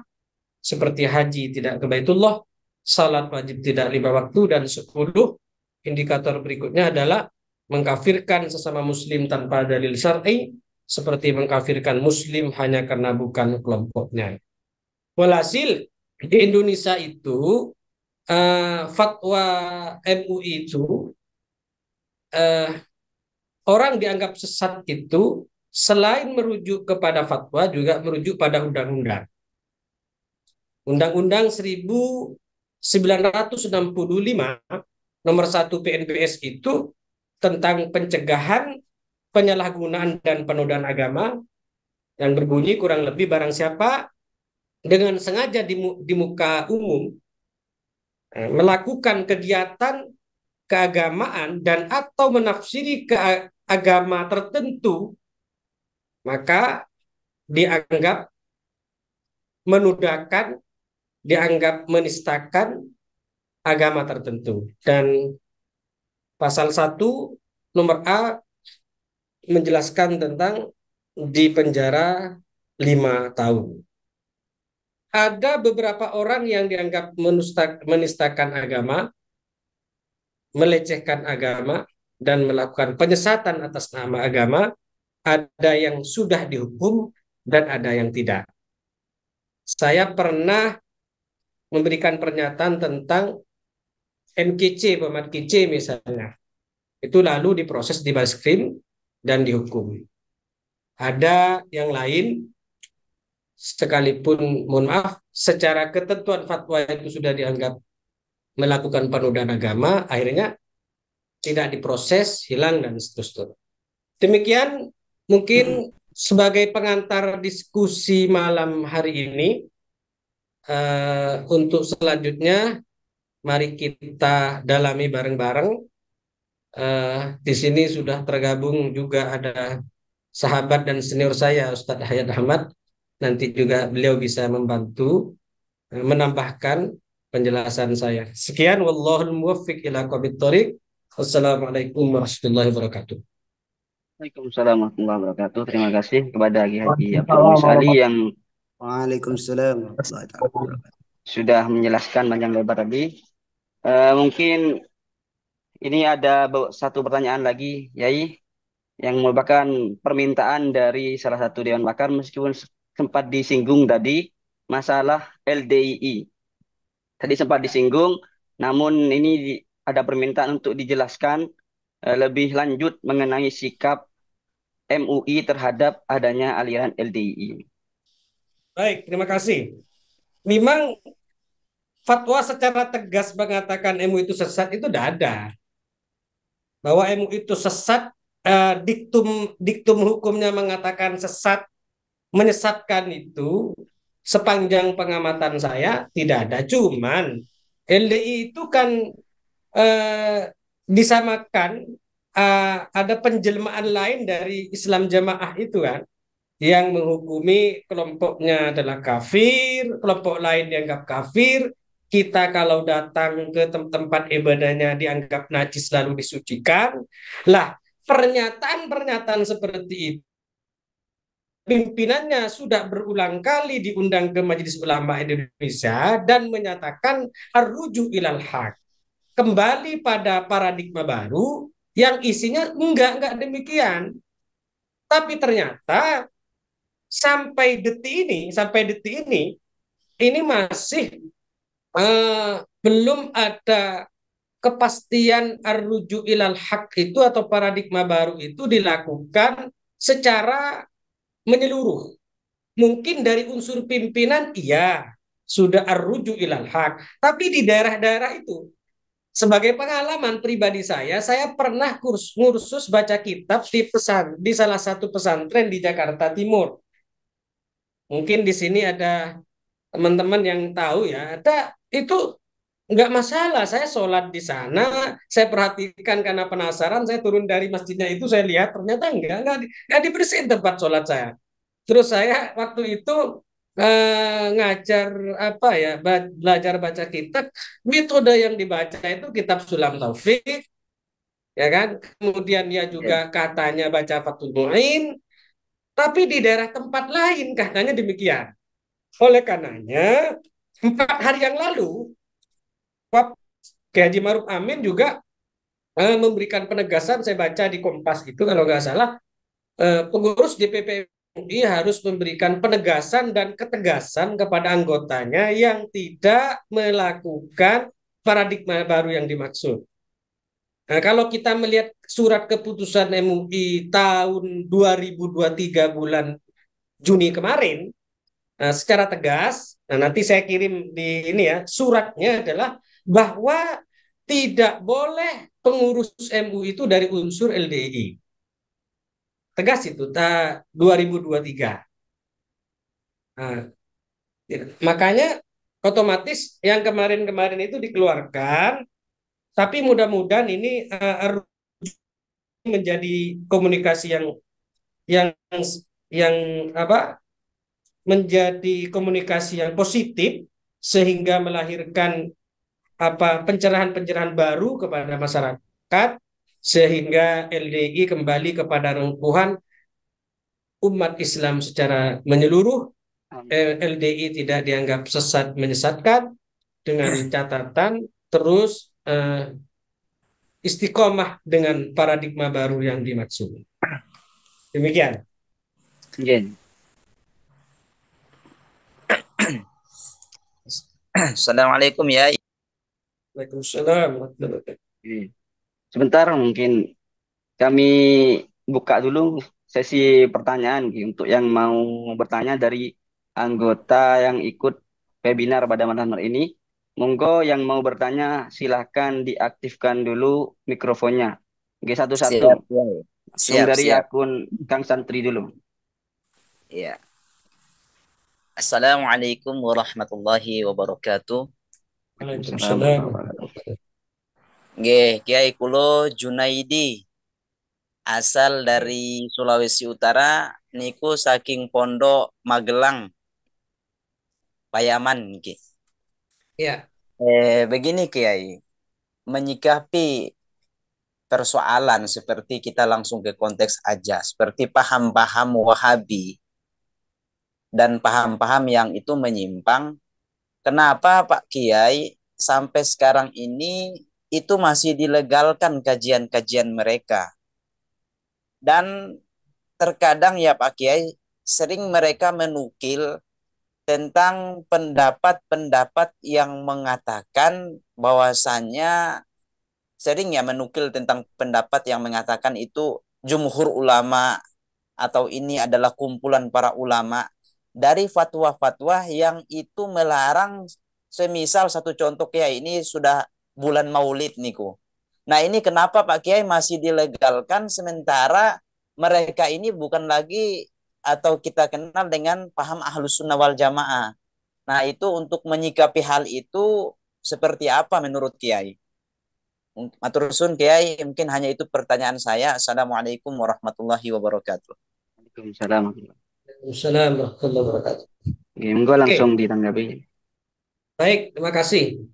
seperti haji tidak ke Baitullah, salat wajib tidak 5 waktu, dan 10, indikator berikutnya adalah mengkafirkan sesama muslim tanpa dalil syar'i seperti mengkafirkan muslim hanya karena bukan kelompoknya. Walhasil di Indonesia itu fatwa MUI itu orang dianggap sesat itu selain merujuk kepada fatwa juga merujuk pada undang-undang. Undang-Undang 1965 nomor 1 PNPS itu tentang pencegahan penyalahgunaan dan penodaan agama yang berbunyi kurang lebih barang siapa dengan sengaja di muka umum melakukan kegiatan keagamaan dan atau menafsiri ke agama tertentu, maka dianggap menudahkan, dianggap menistakan agama tertentu. Dan pasal 1 nomor A menjelaskan tentang di penjara 5 tahun. Ada beberapa orang yang dianggap menistakan agama, melecehkan agama, dan melakukan penyesatan atas nama agama. Ada yang sudah dihukum dan ada yang tidak. Saya pernah memberikan pernyataan tentang MKC, Muhammad KC misalnya. Itu lalu diproses di Baskrim dan dihukum. Ada yang lain, sekalipun mohon maaf, secara ketentuan fatwa itu sudah dianggap melakukan penodaan agama, akhirnya tidak diproses, hilang, dan seterusnya. Demikian mungkin sebagai pengantar diskusi malam hari ini, untuk selanjutnya mari kita dalami bareng-bareng. Di sini sudah tergabung juga ada sahabat dan senior saya, Ustadz Hayat Ahmad. Nanti juga beliau bisa membantu menambahkan penjelasan saya. Sekian, wallahul muwaffiq ila aqwamit thoriq. Wassalamualaikum warahmatullahi wabarakatuh. Waalaikumsalam warahmatullahi wabarakatuh. Terima kasih kepada Haji Abdul Muis Ali yang Waalaikumsalam warahmatullahi wabarakatuh. sudah menjelaskan panjang lebar tadi. Mungkin ini ada satu pertanyaan lagi, Yai, yang merupakan permintaan dari salah satu Dewan Pakar meskipun sempat disinggung tadi masalah LDII. Tadi sempat disinggung, namun ini ada permintaan untuk dijelaskan lebih lanjut mengenai sikap MUI terhadap adanya aliran LDII. Baik, terima kasih. Memang fatwa secara tegas mengatakan MUI itu sesat itu tidak ada. Bahwa MUI itu sesat, diktum hukumnya mengatakan sesat, menyesatkan itu sepanjang pengamatan saya tidak ada. Cuman LDI itu kan disamakan, ada penjelmaan lain dari Islam Jamaah itu kan, yang menghukumi kelompoknya adalah kafir, kelompok lain dianggap kafir. Kita kalau datang ke tempat ibadahnya dianggap najis lalu disucikan. Lah, pernyataan-pernyataan seperti itu pimpinannya sudah berulang kali diundang ke Majelis Ulama Indonesia dan menyatakan arruju ilal haq, kembali pada paradigma baru yang isinya enggak demikian. Tapi ternyata sampai detik ini masih belum ada kepastian arruju ilal haq itu atau paradigma baru itu dilakukan secara menyeluruh. Mungkin dari unsur pimpinan iya sudah arruju ilal haq, tapi di daerah-daerah itu, sebagai pengalaman pribadi saya pernah kursus baca kitab di salah satu pesantren di Jakarta Timur. Mungkin di sini ada teman-teman yang tahu ya, ada itu nggak masalah. Saya sholat di sana, saya perhatikan karena penasaran, saya turun dari masjidnya itu, saya lihat ternyata nggak dibersihin tempat sholat saya. Terus saya waktu itu ngajar apa ya, belajar baca kitab, metode yang dibaca itu kitab Sulam Taufik, ya kan? Kemudian dia juga katanya baca Fathul Mu'in, tapi di daerah tempat lain katanya demikian. Oleh karenanya 4 hari yang lalu Haji Maruf Amin juga memberikan penegasan. Saya baca di Kompas itu kalau nggak salah, pengurus DPP MUI harus memberikan penegasan dan ketegasan kepada anggotanya yang tidak melakukan paradigma baru yang dimaksud. Nah, kalau kita melihat surat keputusan MUI tahun 2023 bulan Juni kemarin, nah, secara tegas, nah nanti saya kirim di ini ya, suratnya adalah bahwa tidak boleh pengurus MUI itu dari unsur LDII. tegas itu 2023. Nah, makanya otomatis yang kemarin-kemarin itu dikeluarkan, tapi mudah-mudahan ini menjadi komunikasi yang yang apa menjadi komunikasi yang positif sehingga melahirkan pencerahan-pencerahan baru kepada masyarakat sehingga LDI kembali kepada rengkuhan umat Islam secara menyeluruh. LDI tidak dianggap sesat menyesatkan dengan catatan terus istiqomah dengan paradigma baru yang dimaksud. Demikian. Jen. Assalamualaikum ya. Waalaikumsalam warahmatullahi wabarakatuh. Sebentar, mungkin kami buka dulu sesi pertanyaan Ki, untuk yang mau bertanya dari anggota yang ikut webinar pada malam hari ini. Monggo yang mau bertanya silahkan diaktifkan dulu mikrofonnya. Oke, satu-satu. Siap, ya. Langsung Siap, dari siap. akun Kang Santri dulu. Ya. Assalamualaikum warahmatullahi wabarakatuh. Waalaikumsalam. Nggih, Kiai kulo Junaidi asal dari Sulawesi Utara niku saking Pondok Magelang, Payaman nggih. Ya, Begini Kiai, menyikapi persoalan seperti kita langsung ke konteks aja, seperti paham-paham Wahabi dan paham-paham yang itu menyimpang. Kenapa Pak Kiai sampai sekarang ini itu masih dilegalkan kajian-kajian mereka? Dan terkadang ya Pak Kiai sering mereka menukil tentang pendapat-pendapat yang mengatakan bahwasannya sering ya menukil tentang pendapat yang mengatakan itu jumhur ulama atau ini adalah kumpulan para ulama dari fatwa-fatwa yang itu melarang, semisal satu contoh Kiai ini sudah bulan Maulid niku. Nah ini kenapa Pak Kiai masih dilegalkan sementara mereka ini bukan lagi atau kita kenal dengan paham Ahlus Sunnah wal Jamaah. Nah itu untuk menyikapi hal itu seperti apa menurut Kiai? Matur suwun Kiai, mungkin hanya itu pertanyaan saya. Assalamualaikum warahmatullahi wabarakatuh. Waalaikumsalam. Waalaikumsalam warahmatullahi wabarakatuh. Oke, monggo langsung Oke, ditanggapi. baik, terima kasih.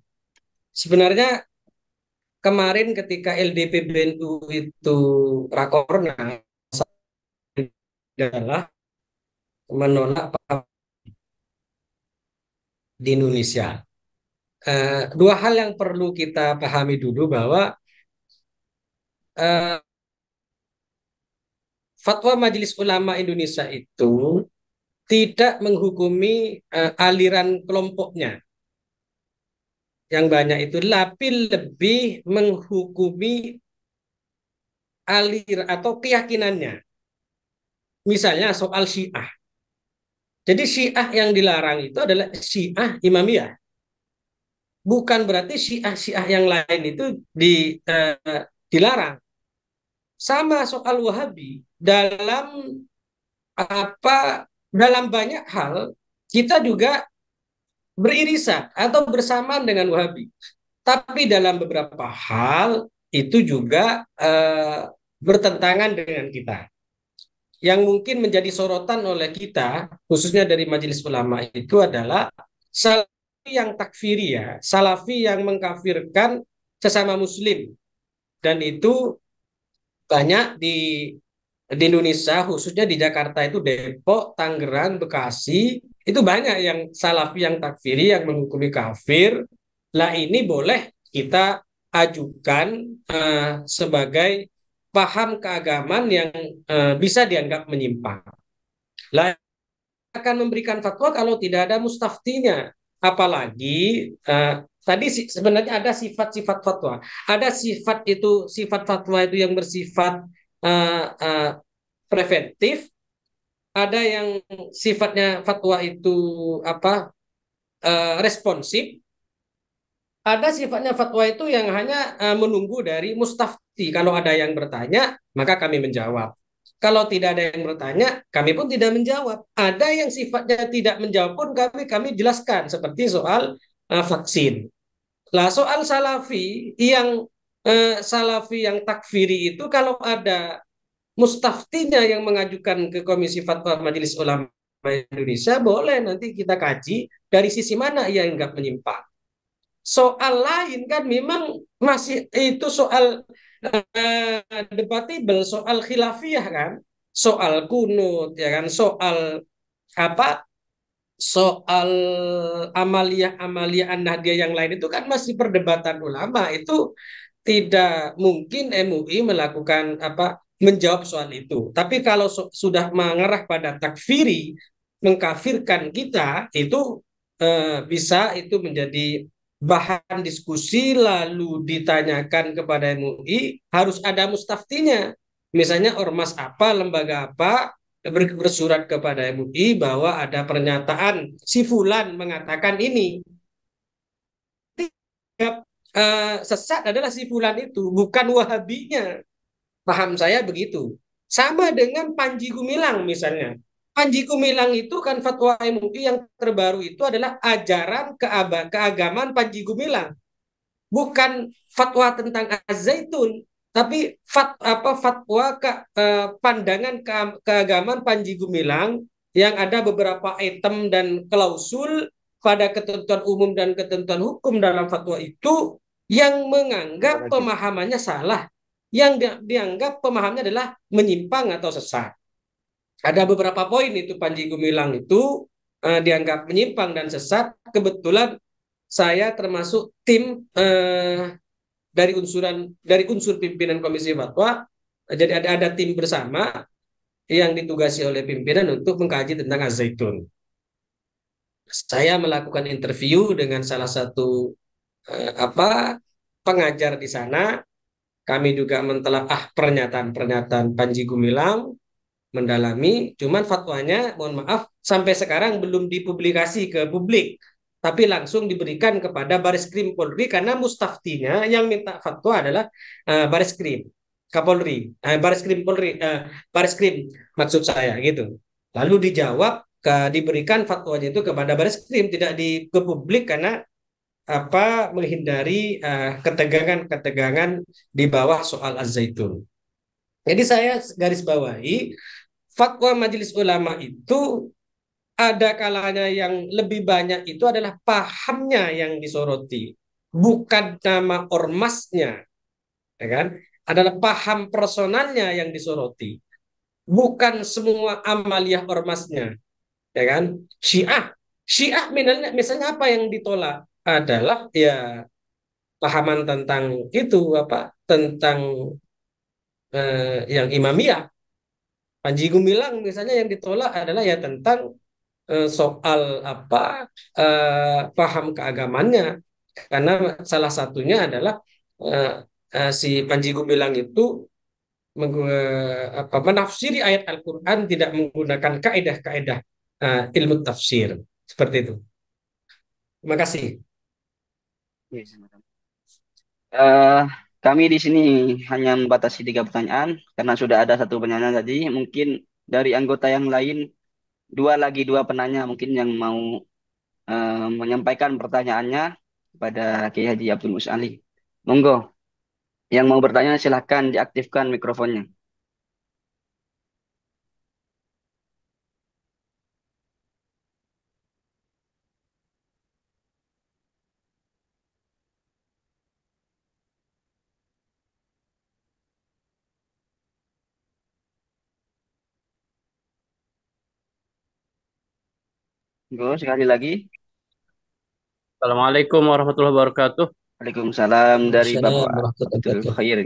Sebenarnya kemarin ketika LDPBNU itu rakornas adalah menolak di Indonesia. Dua hal yang perlu kita pahami dulu bahwa fatwa Majelis Ulama Indonesia itu tidak menghukumi aliran kelompoknya yang banyak itu, tapi lebih menghukumi alir atau keyakinannya. Misalnya soal Syiah. Jadi Syiah yang dilarang itu adalah Syiah Imamiyah. Bukan berarti Syiah-Syiah yang lain itu dilarang. Sama soal Wahabi. Dalam banyak hal kita juga beririsan atau bersamaan dengan Wahabi. Tapi dalam beberapa hal itu juga bertentangan dengan kita. Yang mungkin menjadi sorotan oleh kita, khususnya dari Majelis Ulama itu adalah salafi yang takfiri ya, salafi yang mengkafirkan sesama muslim. Dan itu banyak di Indonesia, khususnya di Jakarta itu Depok, Tangerang, Bekasi, itu banyak yang salafi yang takfiri yang menghukumi kafir. Lah ini boleh kita ajukan sebagai paham keagamaan yang bisa dianggap menyimpang. Lah akan memberikan fatwa kalau tidak ada mustaftinya. Apalagi tadi sebenarnya ada sifat-sifat fatwa. Ada sifat fatwa itu yang bersifat preventif, ada yang sifatnya fatwa itu responsif, ada sifatnya fatwa itu yang hanya menunggu dari mustafti. Kalau ada yang bertanya, maka kami menjawab. kalau tidak ada yang bertanya, kami pun tidak menjawab. Ada yang sifatnya tidak menjawab pun kami jelaskan, seperti soal vaksin. Lah soal salafi yang takfiri itu, kalau ada mustaftinya yang mengajukan ke Komisi Fatwa Majelis Ulama Indonesia, boleh nanti kita kaji dari sisi mana ia anggap menyimpang. Soal lain kan memang masih itu soal debatable, soal khilafiyah kan, soal kunut ya kan, soal apa, soal amaliyah an-nahdiyah yang lain itu kan masih perdebatan ulama. Itu tidak mungkin MUI melakukan apa, menjawab soal itu. Tapi kalau sudah mengarah pada takfiri, mengkafirkan kita, itu bisa itu menjadi bahan diskusi, lalu ditanyakan kepada MUI, harus ada mustaftinya. Misalnya ormas apa, lembaga apa bersurat kepada MUI bahwa ada pernyataan si fulan mengatakan ini. Sesat adalah si fulan itu, bukan wahabinya. Paham saya begitu. Sama dengan Panji Gumilang misalnya. Panji Gumilang itu kan fatwa MUI yang terbaru itu adalah ajaran keagamaan Panji Gumilang. Bukan fatwa tentang Az-Zaitun, tapi fatwa pandangan keagamaan Panji Gumilang yang ada beberapa item dan klausul pada ketentuan umum dan ketentuan hukum dalam fatwa itu yang menganggap pemahamannya salah, yang dianggap pemahamannya adalah menyimpang atau sesat. Ada beberapa poin itu Panji Gumilang itu dianggap menyimpang dan sesat. Kebetulan saya termasuk tim dari unsur pimpinan Komisi Fatwa. Jadi ada tim bersama yang ditugasi oleh pimpinan untuk mengkaji tentang Az-Zaitun. Saya melakukan interview dengan salah satu pengajar di sana. Kami juga mentelaah pernyataan-pernyataan Panji Gumilang, mendalami. Cuman fatwanya, mohon maaf, sampai sekarang belum dipublikasi ke publik, tapi langsung diberikan kepada Bareskrim Polri, karena mustaftinya yang minta fatwa adalah Bareskrim Kapolri, Bareskrim Polri, Bareskrim maksud saya gitu. Lalu dijawab, diberikan fatwanya itu kepada Bareskrim, tidak ke publik, karena menghindari ketegangan-ketegangan di bawah soal Az-Zaitun. Jadi saya garis bawahi, fatwa Majelis Ulama itu ada kalanya yang lebih banyak itu adalah pahamnya yang disoroti, bukan nama ormasnya, ya kan? Adalah paham personalnya yang disoroti, bukan semua amaliyah ormasnya, ya kan? Syiah misalnya apa yang ditolak adalah ya pahaman tentang itu tentang yang imamiyah. Panji Gumilang misalnya yang ditolak adalah ya tentang soal paham keagamannya, karena salah satunya adalah uh, si Panji Gumilang itu menafsiri ayat Al-Quran tidak menggunakan kaedah-kaedah ilmu tafsir seperti itu. Terima kasih. Eh, Kami di sini hanya membatasi 3 pertanyaan karena sudah ada satu penanya tadi. Mungkin dari anggota yang lain dua penanya mungkin yang mau menyampaikan pertanyaannya kepada Kiai Haji Abdul Musali. Monggo, yang mau bertanya silahkan diaktifkan mikrofonnya. Monggo sekali lagi. Assalamualaikum warahmatullahi wabarakatuh. Waalaikumsalam dari Bapak Assalamualaikum warahmatullahi Abdul wabarakatuh. Khair.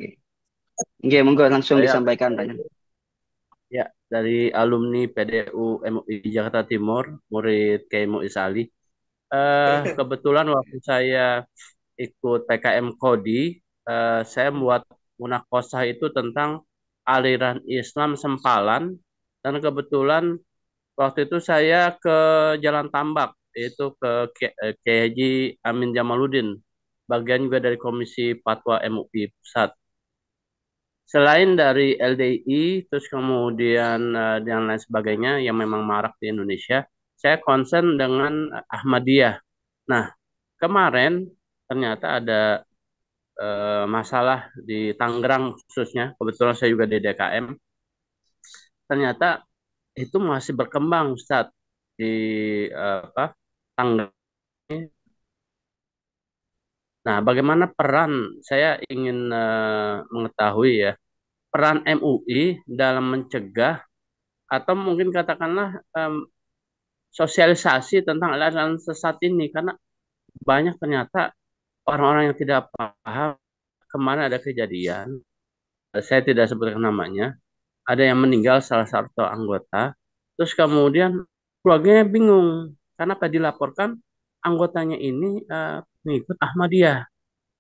Oke, monggo langsung Saya disampaikan pertanyaan. ya dari alumni PDU MUI Jakarta Timur, murid Kiai Mu'izz Ali. Kebetulan waktu saya ikut PKM Kodi, saya membuat munakosah itu tentang aliran Islam sempalan, dan kebetulan waktu itu saya ke Jalan Tambak, yaitu ke Kiai Haji Amin Jamaluddin, bagian juga dari Komisi Fatwa MUI Pusat. Selain dari LDI, terus kemudian dan lain sebagainya yang memang marak di Indonesia, saya concern dengan Ahmadiyah. Nah, kemarin ternyata ada masalah di Tangerang khususnya, kebetulan saya juga di DKM, ternyata itu masih berkembang Ustadz di apa Tangerang. Nah, bagaimana peran saya ingin mengetahui ya peran MUI dalam mencegah atau mungkin katakanlah sosialisasi tentang aliran sesat ini karena banyak ternyata orang-orang yang tidak paham. Kemarin ada kejadian, saya tidak sebutkan namanya, ada yang meninggal salah satu anggota, terus kemudian keluarganya bingung, karena apa dilaporkan anggotanya ini mengikut Ahmadiyah.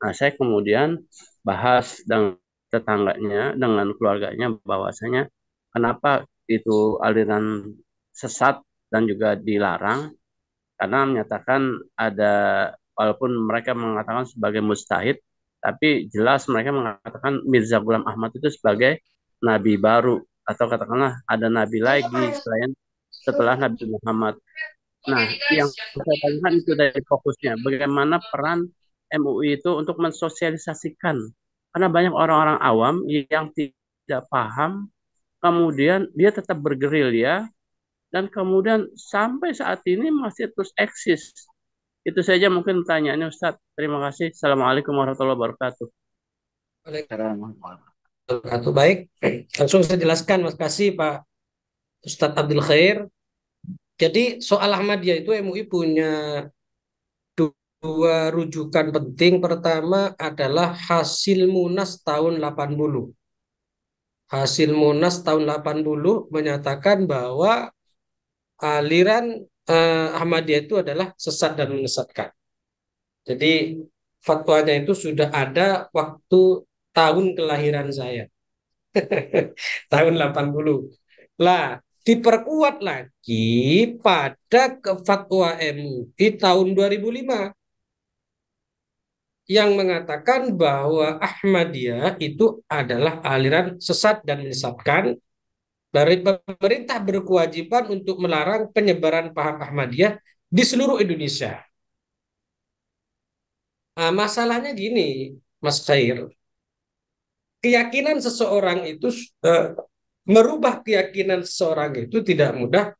Nah, saya kemudian bahas dengan tetangganya, dengan keluarganya, bahwasanya kenapa itu aliran sesat dan juga dilarang, karena menyatakan ada, walaupun mereka mengatakan sebagai mustahid, tapi jelas mereka mengatakan Mirza Ghulam Ahmad itu sebagai nabi baru atau katakanlah ada nabi lagi selain setelah Nabi Muhammad. Nah, yang saya tanyakan itu dari fokusnya, bagaimana peran MUI itu untuk mensosialisasikan, karena banyak orang-orang awam yang tidak paham, kemudian dia tetap bergerilya dan kemudian sampai saat ini masih terus eksis. Itu saja mungkin pertanyaannya Ustadz. Terima kasih. Assalamualaikum warahmatullahi wabarakatuh. Waalaikumsalam. Baik, langsung saya jelaskan. Mas kasih Pak Ustadz Abdul Khair. Jadi soal Ahmadiyah itu MUI punya dua rujukan penting. Pertama adalah hasil Munas tahun 80. Hasil Munas tahun 80 menyatakan bahwa aliran Ahmadiyah itu adalah sesat dan menyesatkan. Jadi fatwanya itu sudah ada waktu tahun kelahiran saya. Tahun 80. Lah, diperkuat lagi pada fatwa MUI tahun 2005 yang mengatakan bahwa Ahmadiyah itu adalah aliran sesat dan menyesatkan. Dari pemerintah berkewajiban untuk melarang penyebaran paham Ahmadiyah di seluruh Indonesia. Nah, masalahnya gini, Mas Khair, keyakinan seseorang itu merubah keyakinan seseorang itu tidak mudah,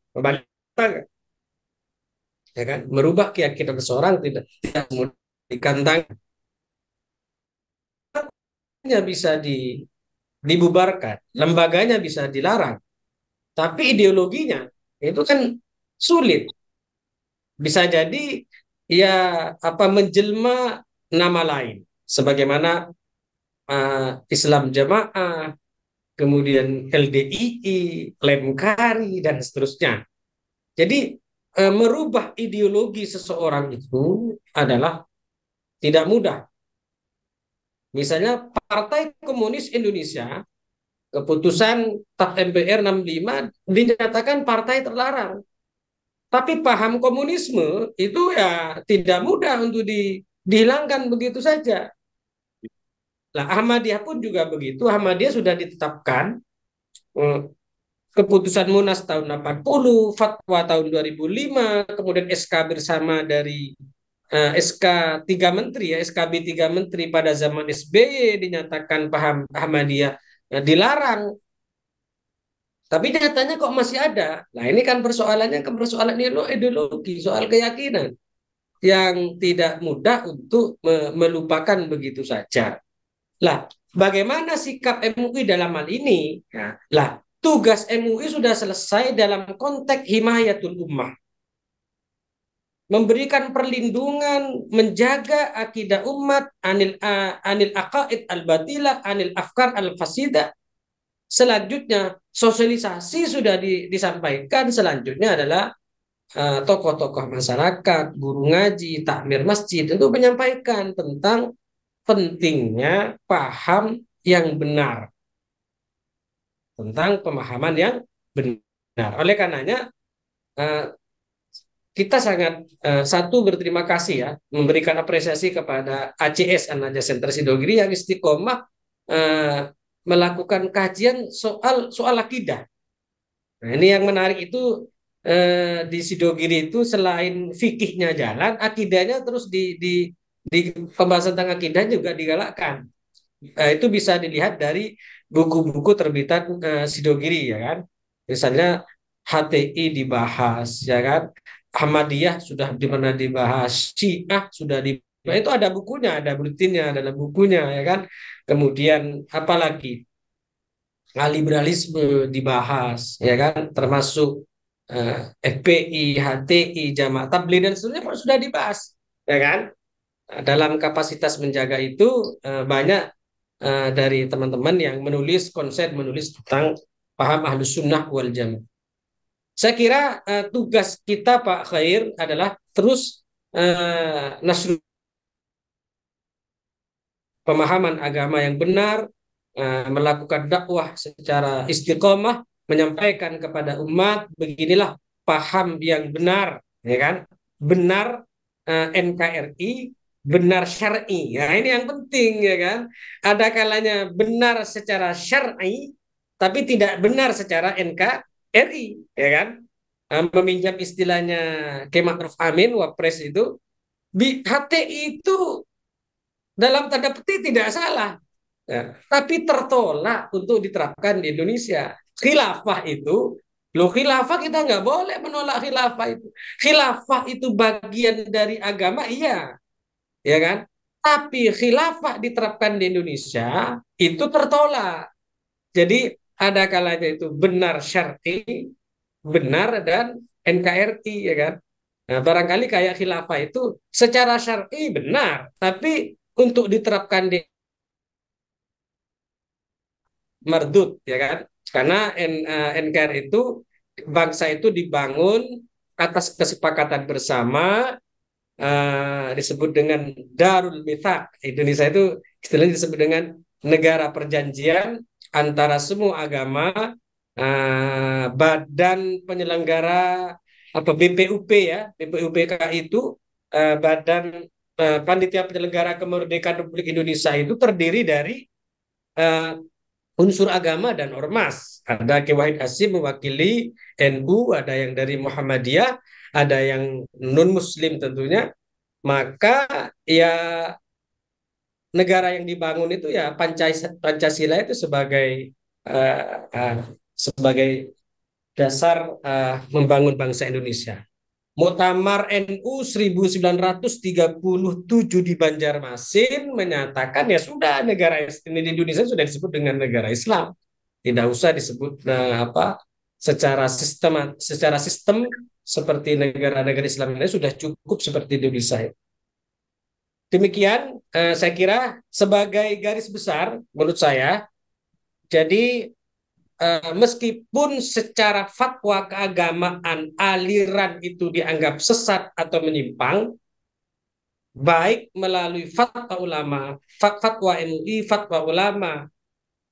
ya kan? Merubah keyakinan seseorang tidak mudah ditantang, bisa dibubarkan, lembaganya bisa dilarang, tapi ideologinya itu kan sulit. Bisa jadi ya apa menjelma nama lain, sebagaimana Islam Jamaah, kemudian LDII, Lemkari, dan seterusnya. Jadi merubah ideologi seseorang itu adalah tidak mudah. Misalnya Partai Komunis Indonesia, keputusan TAP MPR 65 dinyatakan partai terlarang. Tapi paham komunisme itu ya tidak mudah untuk dihilangkan begitu saja. Nah, Ahmadiyah pun juga begitu. Ahmadiyah sudah ditetapkan keputusan Munas tahun 80, fatwa tahun 2005, kemudian SK bersama dari SK 3 Menteri, ya, SKB 3 Menteri pada zaman SBY dinyatakan paham Ahmadiyah dilarang. Tapi nyatanya kok masih ada. Nah, ini kan persoalannya persoalan ideologi, soal keyakinan yang tidak mudah untuk melupakan begitu saja. Lah, bagaimana sikap MUI dalam hal ini? Ya, lah, tugas MUI sudah selesai dalam konteks himayatul ummah. Memberikan perlindungan, menjaga akidah umat, anil aqaid al-batilah, anil afkar al-fasidah. Selanjutnya, sosialisasi sudah disampaikan. Selanjutnya adalah tokoh-tokoh masyarakat, guru ngaji, takmir masjid itu menyampaikan tentang pentingnya paham yang benar, tentang pemahaman yang benar. Oleh karenanya kita sangat satu berterima kasih ya, memberikan apresiasi kepada ACS An-Najah Center Sidogiri yang istiqomah melakukan kajian soal akidah. Nah, ini yang menarik itu di Sidogiri itu selain fikihnya jalan, akidahnya terus di pembahasan tentang akidah juga digalakkan. Itu bisa dilihat dari buku-buku terbitan Sidogiri ya kan. Misalnya HTI dibahas ya kan. Ahmadiyah sudah di mana dibahas, Syiah sudah dibahas. Itu ada bukunya, ada buletinnya dalam bukunya ya kan. Kemudian apalagi liberalisme dibahas ya kan, termasuk FPI, HTI, Jamaah Tabligh dan seterusnya pun sudah dibahas ya kan. Dalam kapasitas menjaga itu banyak dari teman-teman yang menulis konsen, menulis tentang paham Ahlus Sunnah wal Jamaah. Saya kira tugas kita Pak Khair adalah terus nasrul pemahaman agama yang benar, melakukan dakwah secara istiqomah, menyampaikan kepada umat beginilah paham yang benar, ya kan? Benar NKRI, benar syar'i. Ya, ini yang penting ya kan. Ada kalanya benar secara syar'i, tapi tidak benar secara NKRI, ya kan? Meminjam istilahnya Kiai Ma'ruf Amin, Wapres itu, HTI itu dalam tanda petik tidak salah. Ya, tapi tertolak untuk diterapkan di Indonesia. Khilafah itu, loh khilafah kita nggak boleh menolak khilafah itu. Khilafah itu bagian dari agama, iya, ya kan? Tapi khilafah diterapkan di Indonesia itu tertolak. Jadi ada kalanya itu benar syar'i, benar dan NKRI, ya kan? Nah, barangkali kayak khilafah itu secara syar'i benar, tapi untuk diterapkan di merdut ya kan, karena NKRI itu bangsa itu dibangun atas kesepakatan bersama, disebut dengan Darul Mithaq. Indonesia itu istilahnya disebut dengan negara perjanjian antara semua agama, badan penyelenggara apa BPUP ya, BPUPK itu badan panitia penyelenggara kemerdekaan Republik Indonesia itu terdiri dari uh, unsur agama dan ormas. Ada Kiai Wahid Hasyim mewakili NU, ada yang dari Muhammadiyah, ada yang non-Muslim tentunya. Maka ya negara yang dibangun itu ya Pancasila itu sebagai sebagai dasar membangun bangsa Indonesia. Muktamar NU 1937 di Banjarmasin menyatakan ya sudah negara ini di Indonesia sudah disebut dengan negara Islam. Tidak usah disebut secara sistem seperti negara-negara Islam ini sudah cukup seperti Indonesia. Demikian saya kira sebagai garis besar menurut saya. Jadi meskipun secara fatwa keagamaan aliran itu dianggap sesat atau menyimpang, baik melalui fatwa ulama, fatwa MUI, fatwa ulama,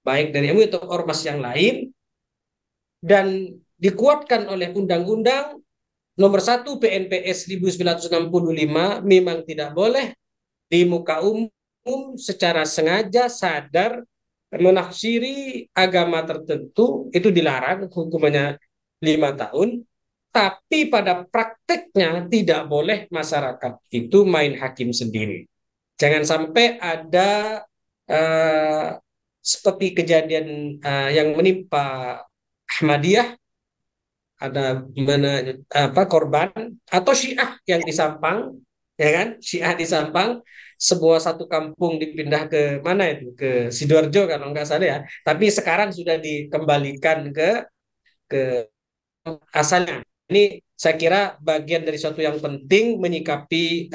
baik dari MUI atau ormas yang lain, dan dikuatkan oleh Undang-Undang Nomor 1 PNPS 1965, memang tidak boleh di muka umum secara sengaja sadar menafsiri agama tertentu, itu dilarang, hukumannya 5 tahun. Tapi pada prakteknya tidak boleh masyarakat itu main hakim sendiri. Jangan sampai ada seperti kejadian yang menimpa Ahmadiyah, ada mana korban atau Syiah yang di Sampang, ya kan? Syiah di Sampang, sebuah satu kampung dipindah ke mana itu, ke Sidoarjo kalau nggak salah ya. Tapi sekarang sudah dikembalikan ke asalnya. Ini saya kira bagian dari suatu yang penting menyikapi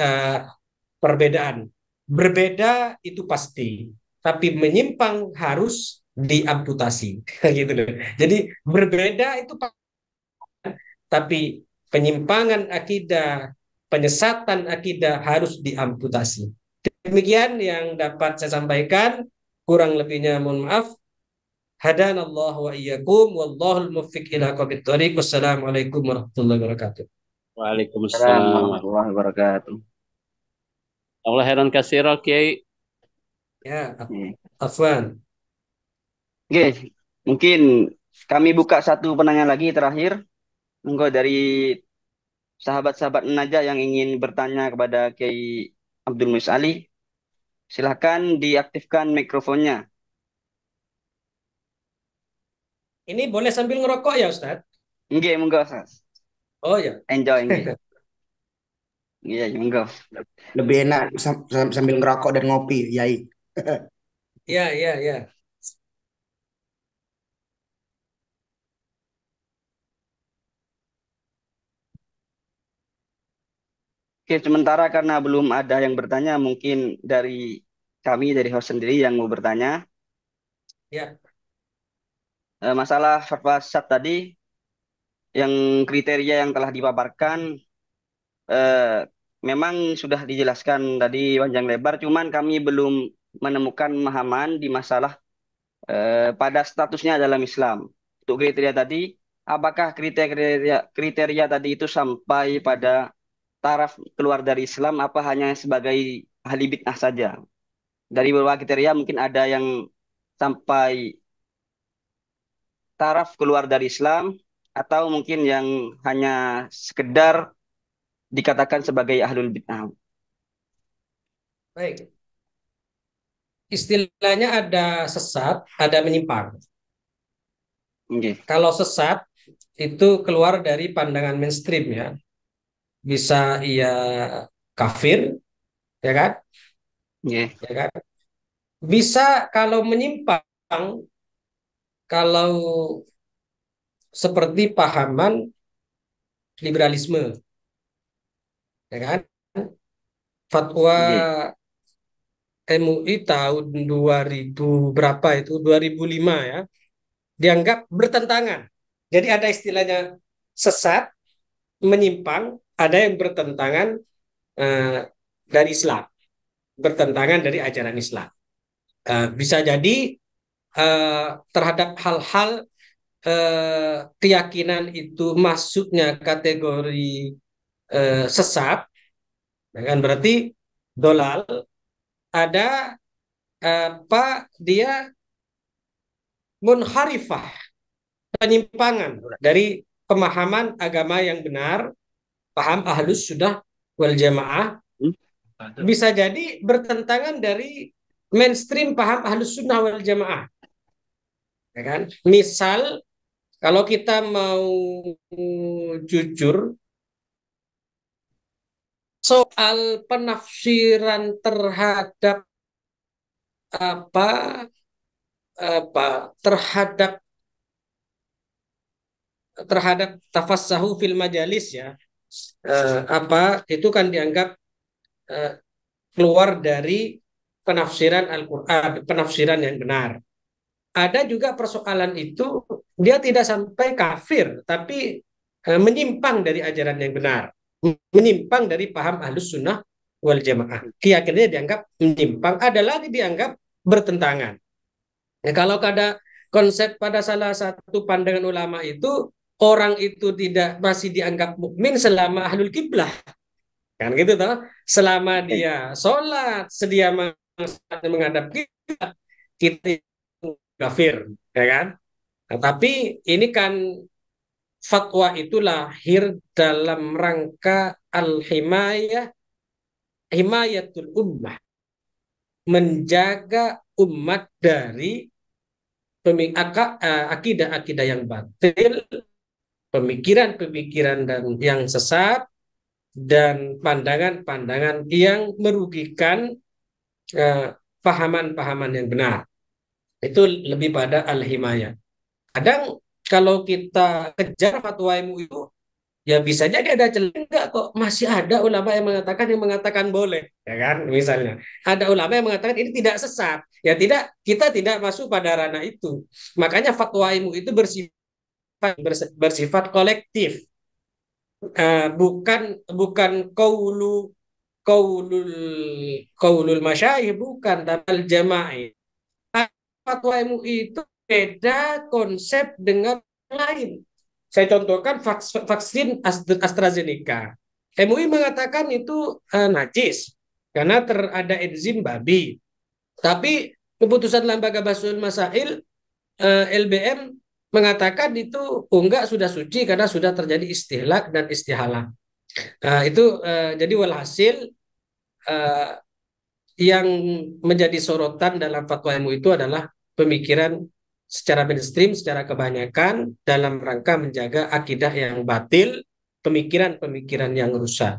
perbedaan. Berbeda itu pasti, tapi menyimpang harus diamputasi, gitu loh. Jadi berbeda itu, tapi penyimpangan akidah, penyesatan akidah harus diamputasi. Demikian yang dapat saya sampaikan. Kurang lebihnya mohon maaf. Hadanallah wa iyyakum wallahul muwaffiq ila aqwamit thoriq. Wassalamualaikum warahmatullahi wabarakatuh. Waalaikumsalam. Assalamualaikum warahmatullahi wabarakatuh. Allah heran kasih Kiai. Ya, Hmm. afwan. Oke, mungkin kami buka satu penanya lagi terakhir. Monggo dari sahabat-sahabat Naja yang ingin bertanya kepada Kiai Abdul Muis Ali, silahkan diaktifkan mikrofonnya. Ini boleh sambil ngerokok ya, Ustadz? Nggih, monggo, Mas. Oh ya. Enjoy, nggih. Iya, monggo. Lebih enak sambil ngerokok dan ngopi, Yai. Ya, ya, ya. Oke, sementara karena belum ada yang bertanya, mungkin dari kami, dari host sendiri yang mau bertanya. Ya, Masalah fatwa sesat tadi, yang kriteria yang telah dipaparkan, eh, memang sudah dijelaskan tadi panjang lebar, cuman kami belum menemukan pemahaman di masalah pada statusnya dalam Islam. Untuk kriteria tadi, apakah kriteria tadi itu sampai pada taraf keluar dari Islam, apa hanya sebagai ahli bid'ah saja? Dari beberapa kriteria mungkin ada yang sampai taraf keluar dari Islam, atau mungkin yang hanya sekedar dikatakan sebagai ahlul bid'ah. baik. Istilahnya ada sesat, ada menyimpang. Oke. Kalau sesat itu keluar dari pandangan mainstream ya. Bisa ia kafir, ya kan? Oke. Ya kan? Bisa kalau menyimpang, kalau seperti pahaman liberalisme, ya kan? Fatwa Oke. MUI tahun 2000 berapa itu? 2005 ya. Dianggap bertentangan. Jadi ada istilahnya sesat, menyimpang, ada yang bertentangan eh, dari Islam, bertentangan dari ajaran Islam. Bisa jadi terhadap hal-hal keyakinan itu masuknya kategori sesat, ya kan berarti dolal, ada apa dia munharifah, penyimpangan dari pemahaman agama yang benar, paham ahlus sunnah wal jamaah, Hmm? bisa jadi bertentangan dari mainstream paham ahlus sunnah wal jamaah, ya kan? Misal kalau kita mau jujur soal penafsiran terhadap apa apa terhadap terhadap tafassahu fil majalis ya, apa itu kan dianggap eh, keluar dari penafsiran Al-Qur'an, penafsiran yang benar. Ada juga persoalan itu dia tidak sampai kafir tapi menyimpang dari ajaran yang benar, menyimpang dari paham ahlus sunnah wal jamaah, keyakinannya dianggap menyimpang, ada lagi dianggap bertentangan. Ya, kalau ada konsep pada salah satu pandangan ulama itu orang itu tidak masih dianggap mukmin selama ahlul kiblah, kan gitu toh, selama Oke. dia sholat sedia menghadap kiblat, kita kafir, ya kan? Nah, tapi ini kan fatwa itu lahir dalam rangka al-himayah, himayatul ummah, menjaga umat dari akidah-akidah yang batil, pemikiran-pemikiran dan yang sesat, dan pandangan-pandangan yang merugikan pahaman-pahaman yang benar. Itu lebih pada al-himayah. Kadang kalau kita kejar fatwa MUI itu, ya bisa jadi ada celah, enggak kok masih ada ulama yang mengatakan boleh, ya kan? Misalnya ada ulama yang mengatakan ini tidak sesat, ya tidak, kita tidak masuk pada ranah itu. Makanya fatwa MUI itu bersifat kolektif, bukan bukan kaulul kaulul masyayikh, bukan, tapi al jamaah. Fatwa MUI itu beda konsep dengan yang lain. Saya contohkan vaksin AstraZeneca. MUI mengatakan itu najis karena ada enzim babi. Tapi keputusan Lembaga Bahsul Masail LBM mengatakan itu enggak, sudah suci karena sudah terjadi istihlak dan istihalah. Itu jadi walhasil eh, yang menjadi sorotan dalam fatwa MUI itu adalah pemikiran secara mainstream, secara kebanyakan dalam rangka menjaga akidah yang batil, pemikiran-pemikiran yang rusak.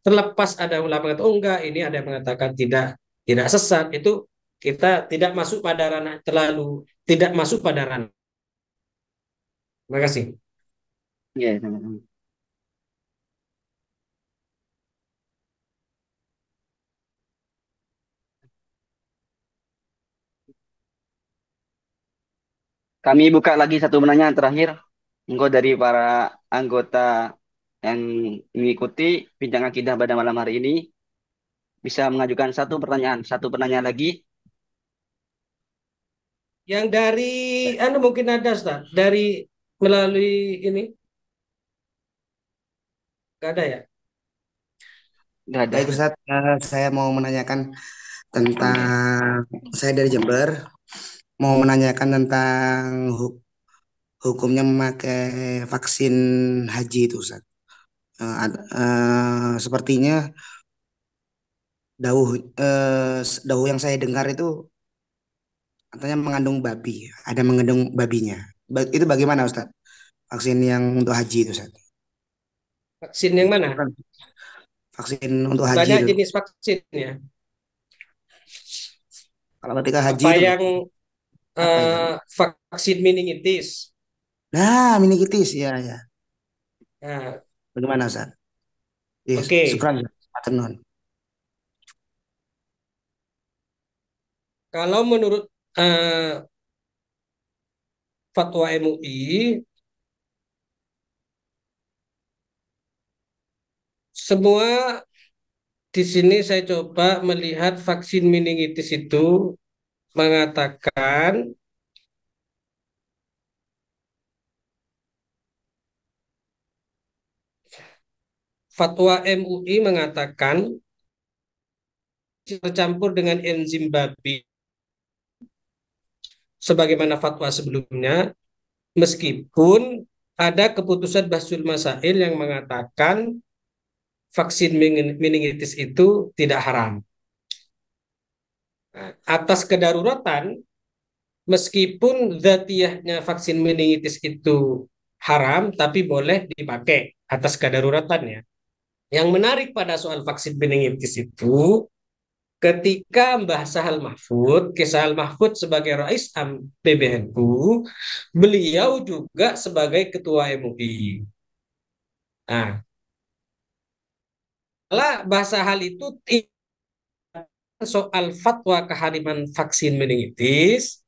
Terlepas ada ulama yang mengatakan, oh enggak, ini ada yang mengatakan tidak sesat, itu kita tidak masuk pada ranah, terlalu tidak masuk pada ranah. Terima kasih. Iya, sama-sama. Kami buka lagi satu pertanyaan terakhir. Engkau dari para anggota yang mengikuti bincang akidah pada malam hari ini bisa mengajukan satu pertanyaan lagi. Yang dari mungkin ada Ustaz, dari melalui ini nggak ada ya? Nggak ada. Baik Ustaz, saya mau menanyakan tentang, saya dari Jember, mau menanyakan tentang hukumnya memakai vaksin haji itu Ustaz. Sepertinya dawuh dawuh yang saya dengar itu katanya mengandung babi, ada mengandung babinya. Itu bagaimana Ustaz? Vaksin yang untuk haji itu Ustaz. Vaksin yang mana? Bukan. Vaksin untuk haji Banyak itu. jenis vaksin ya. Kalau ketika haji Apa itu yang apa itu? vaksin meningitis? Nah, meningitis ya ya. Nah, Bagaimana Ustaz? Yes, oke. syukran. Matur nuwun. Kalau menurut eh, fatwa MUI, semua di sini saya coba melihat vaksin meningitis itu mengatakan fatwa MUI mengatakan tercampur dengan enzim babi sebagaimana fatwa sebelumnya, meskipun ada keputusan Bahsul Masail yang mengatakan vaksin meningitis itu tidak haram. Nah, atas kedaruratan, meskipun zatiahnya vaksin meningitis itu haram, tapi boleh dipakai atas kedaruratannya. Yang menarik pada soal vaksin meningitis itu, ketika Mbah Sahal Mahfud, Kisahal Mahfud sebagai Rais Am PBNU, beliau juga sebagai Ketua MUI. Nah, lah bahasa hal itu soal fatwa kehariman vaksin meningitis,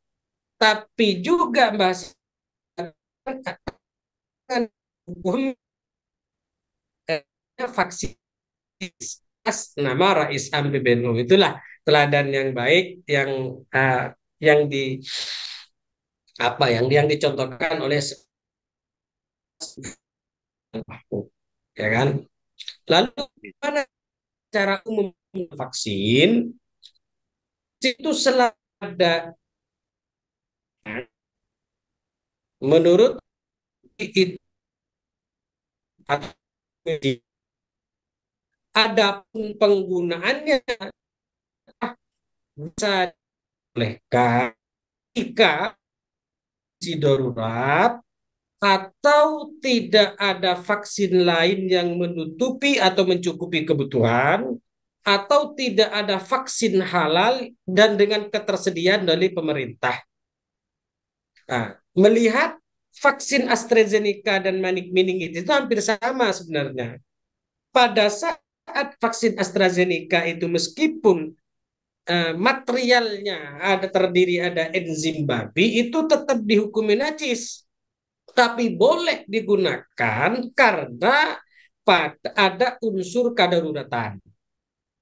tapi juga bahas hukum vaksin nama Rais Am PBNU. Itulah teladan yang baik yang di yang dicontohkan oleh ya kan. Lalu mana cara umum vaksin itu selalu ada, menurut itu adapun penggunaannya bisa dibolehkan jika si darurat atau tidak ada vaksin lain yang menutupi atau mencukupi kebutuhan, atau tidak ada vaksin halal dan dengan ketersediaan dari pemerintah. Nah, melihat vaksin AstraZeneca dan meningitis itu hampir sama sebenarnya. Pada saat vaksin AstraZeneca itu meskipun materialnya ada enzim babi, itu tetap dihukumi najis, tapi boleh digunakan karena ada unsur kadaruratan.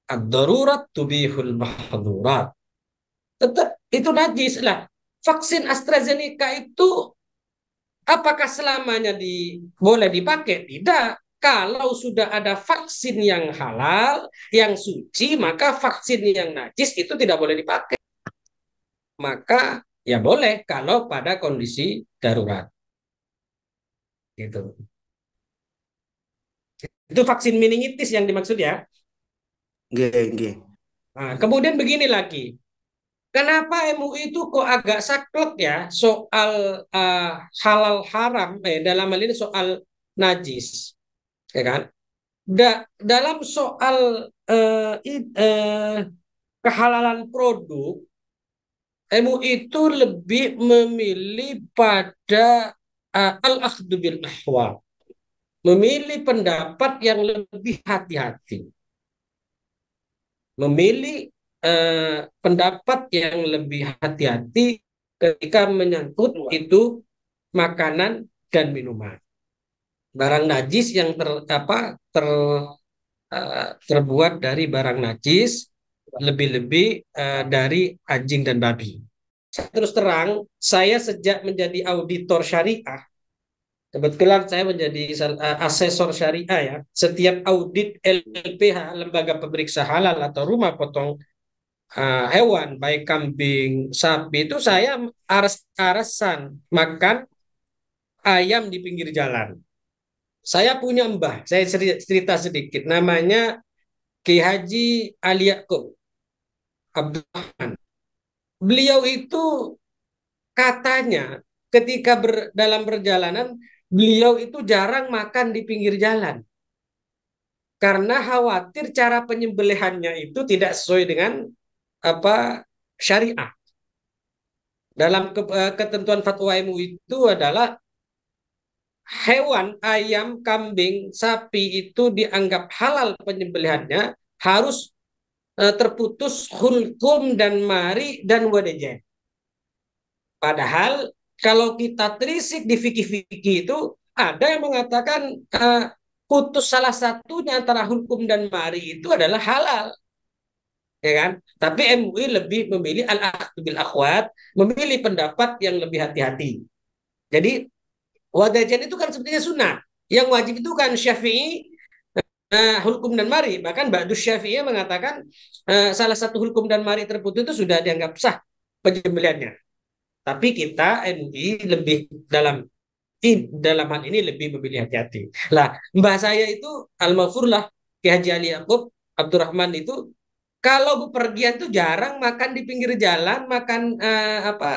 Ad-darurat tubihul mahdurat. Tetap itu najis lah. Vaksin AstraZeneca itu apakah selamanya boleh dipakai? Tidak. Kalau sudah ada vaksin yang halal, yang suci, maka vaksin yang najis itu tidak boleh dipakai. Maka Ya boleh kalau pada kondisi darurat. Gitu. Itu vaksin meningitis yang dimaksud ya. Nggih, nggih. Nah, kemudian begini lagi. Kenapa MUI itu kok agak saklek ya soal halal haram dalam hal ini soal najis, ya kan? Dalam soal kehalalan produk, MUI itu lebih memilih pada al-akhdhu bil ahwal, memilih pendapat yang lebih hati-hati, memilih pendapat yang lebih hati-hati ketika menyangkut itu makanan dan minuman. Barang najis yang terbuat dari barang najis, lebih-lebih dari anjing dan babi. Terus terang, saya sejak menjadi auditor syariah, kebetulan saya menjadi asesor syariah ya. Setiap audit LPH, Lembaga Pemeriksa Halal atau rumah potong hewan, baik kambing, sapi, itu saya aras-arasan makan ayam di pinggir jalan. Saya punya mbah, saya cerita sedikit, namanya Ki Haji Ali Yaakob Abdurrahman. Beliau itu katanya ketika dalam perjalanan, beliau itu jarang makan di pinggir jalan karena khawatir cara penyembelihannya itu tidak sesuai dengan apa syariah. Dalam ketentuan fatwa MUI itu adalah hewan ayam, kambing, sapi itu dianggap halal penyembelihannya harus terputus hulkum dan mari dan wadejen. Padahal kalau kita terisik di fikih-fikih itu ada yang mengatakan putus salah satunya antara hukum dan mari itu adalah halal, ya kan? Tapi MUI lebih memilih al-akhdhu bil akhwat, memilih pendapat yang lebih hati-hati. Jadi wadajan itu kan sebenarnya sunnah. Yang wajib itu kan Syafi'i, hukum dan mari. Bahkan Ba'du Syafi'i mengatakan salah satu hukum dan mari terputus itu sudah dianggap sah penyembelihannya. Tapi kita MUI lebih dalam hal ini lebih memilih hati-hati. Lah, mbah saya itu almarhumlah Ki Haji Ali Yaakob Abdurrahman itu kalau bepergian tuh jarang makan di pinggir jalan, makan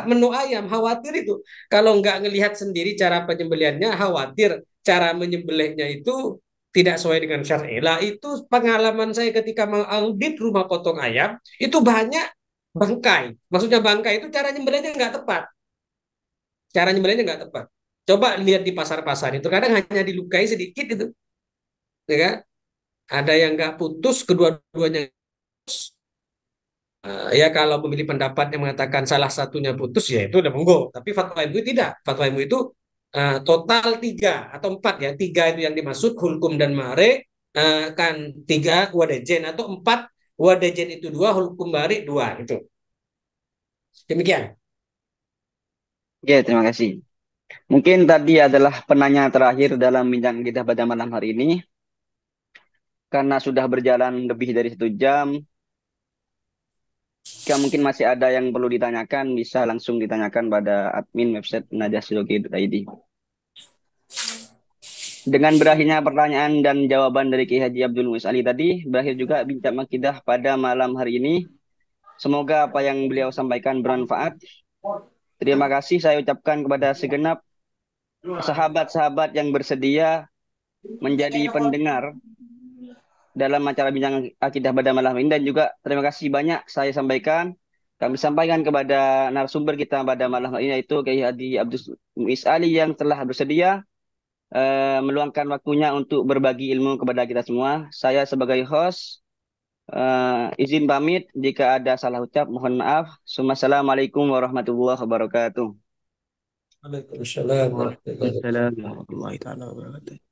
menu ayam, khawatir itu. Kalau nggak ngelihat sendiri cara penyembelihannya, khawatir cara menyembelihnya itu tidak sesuai dengan syar'i. Lah itu pengalaman saya ketika mengaudit rumah potong ayam, itu banyak bangkai. Maksudnya bangkai itu cara nyembelihnya nggak tepat. Cara nyembelihnya nggak tepat. Coba lihat di pasar-pasar itu kadang hanya dilukai sedikit itu, ya kan? Ada yang nggak putus, kedua-duanya. Ya kalau memilih pendapat yang mengatakan salah satunya putus ya itu udah monggo. Tapi fatwa MUI tidak. Fatwa MUI itu total 3 atau 4 ya. 3 itu yang dimaksud hulkum dan mare, kan 3 wadejen atau 4 wadejen itu 2, hulkum mare 2 itu. Demikian. Oke, terima kasih. Mungkin tadi adalah penanya terakhir dalam bincang kita pada malam hari ini. Karena sudah berjalan lebih dari 1 jam, jika mungkin masih ada yang perlu ditanyakan, bisa langsung ditanyakan pada admin website najahsilogi.id. Dengan berakhirnya pertanyaan dan jawaban dari Ki Haji Abdul Muiz Ali tadi, berakhir juga bincang akidah pada malam hari ini. Semoga apa yang beliau sampaikan bermanfaat. Terima kasih saya ucapkan kepada segenap sahabat-sahabat yang bersedia menjadi pendengar dalam acara bincang akidah pada malam ini, dan juga terima kasih banyak kami sampaikan kepada narasumber kita pada malam hari ini, yaitu Kiai Haji Abdul Muiz Ali yang telah bersedia meluangkan waktunya untuk berbagi ilmu kepada kita semua. Saya sebagai host izin pamit, jika ada salah ucap mohon maaf. Assalamualaikum warahmatullahi wabarakatuh. Waalaikumsalam warahmatullahi wabarakatuh. Waalaikumsalam. Warahmatullahi taala wabarakatuh.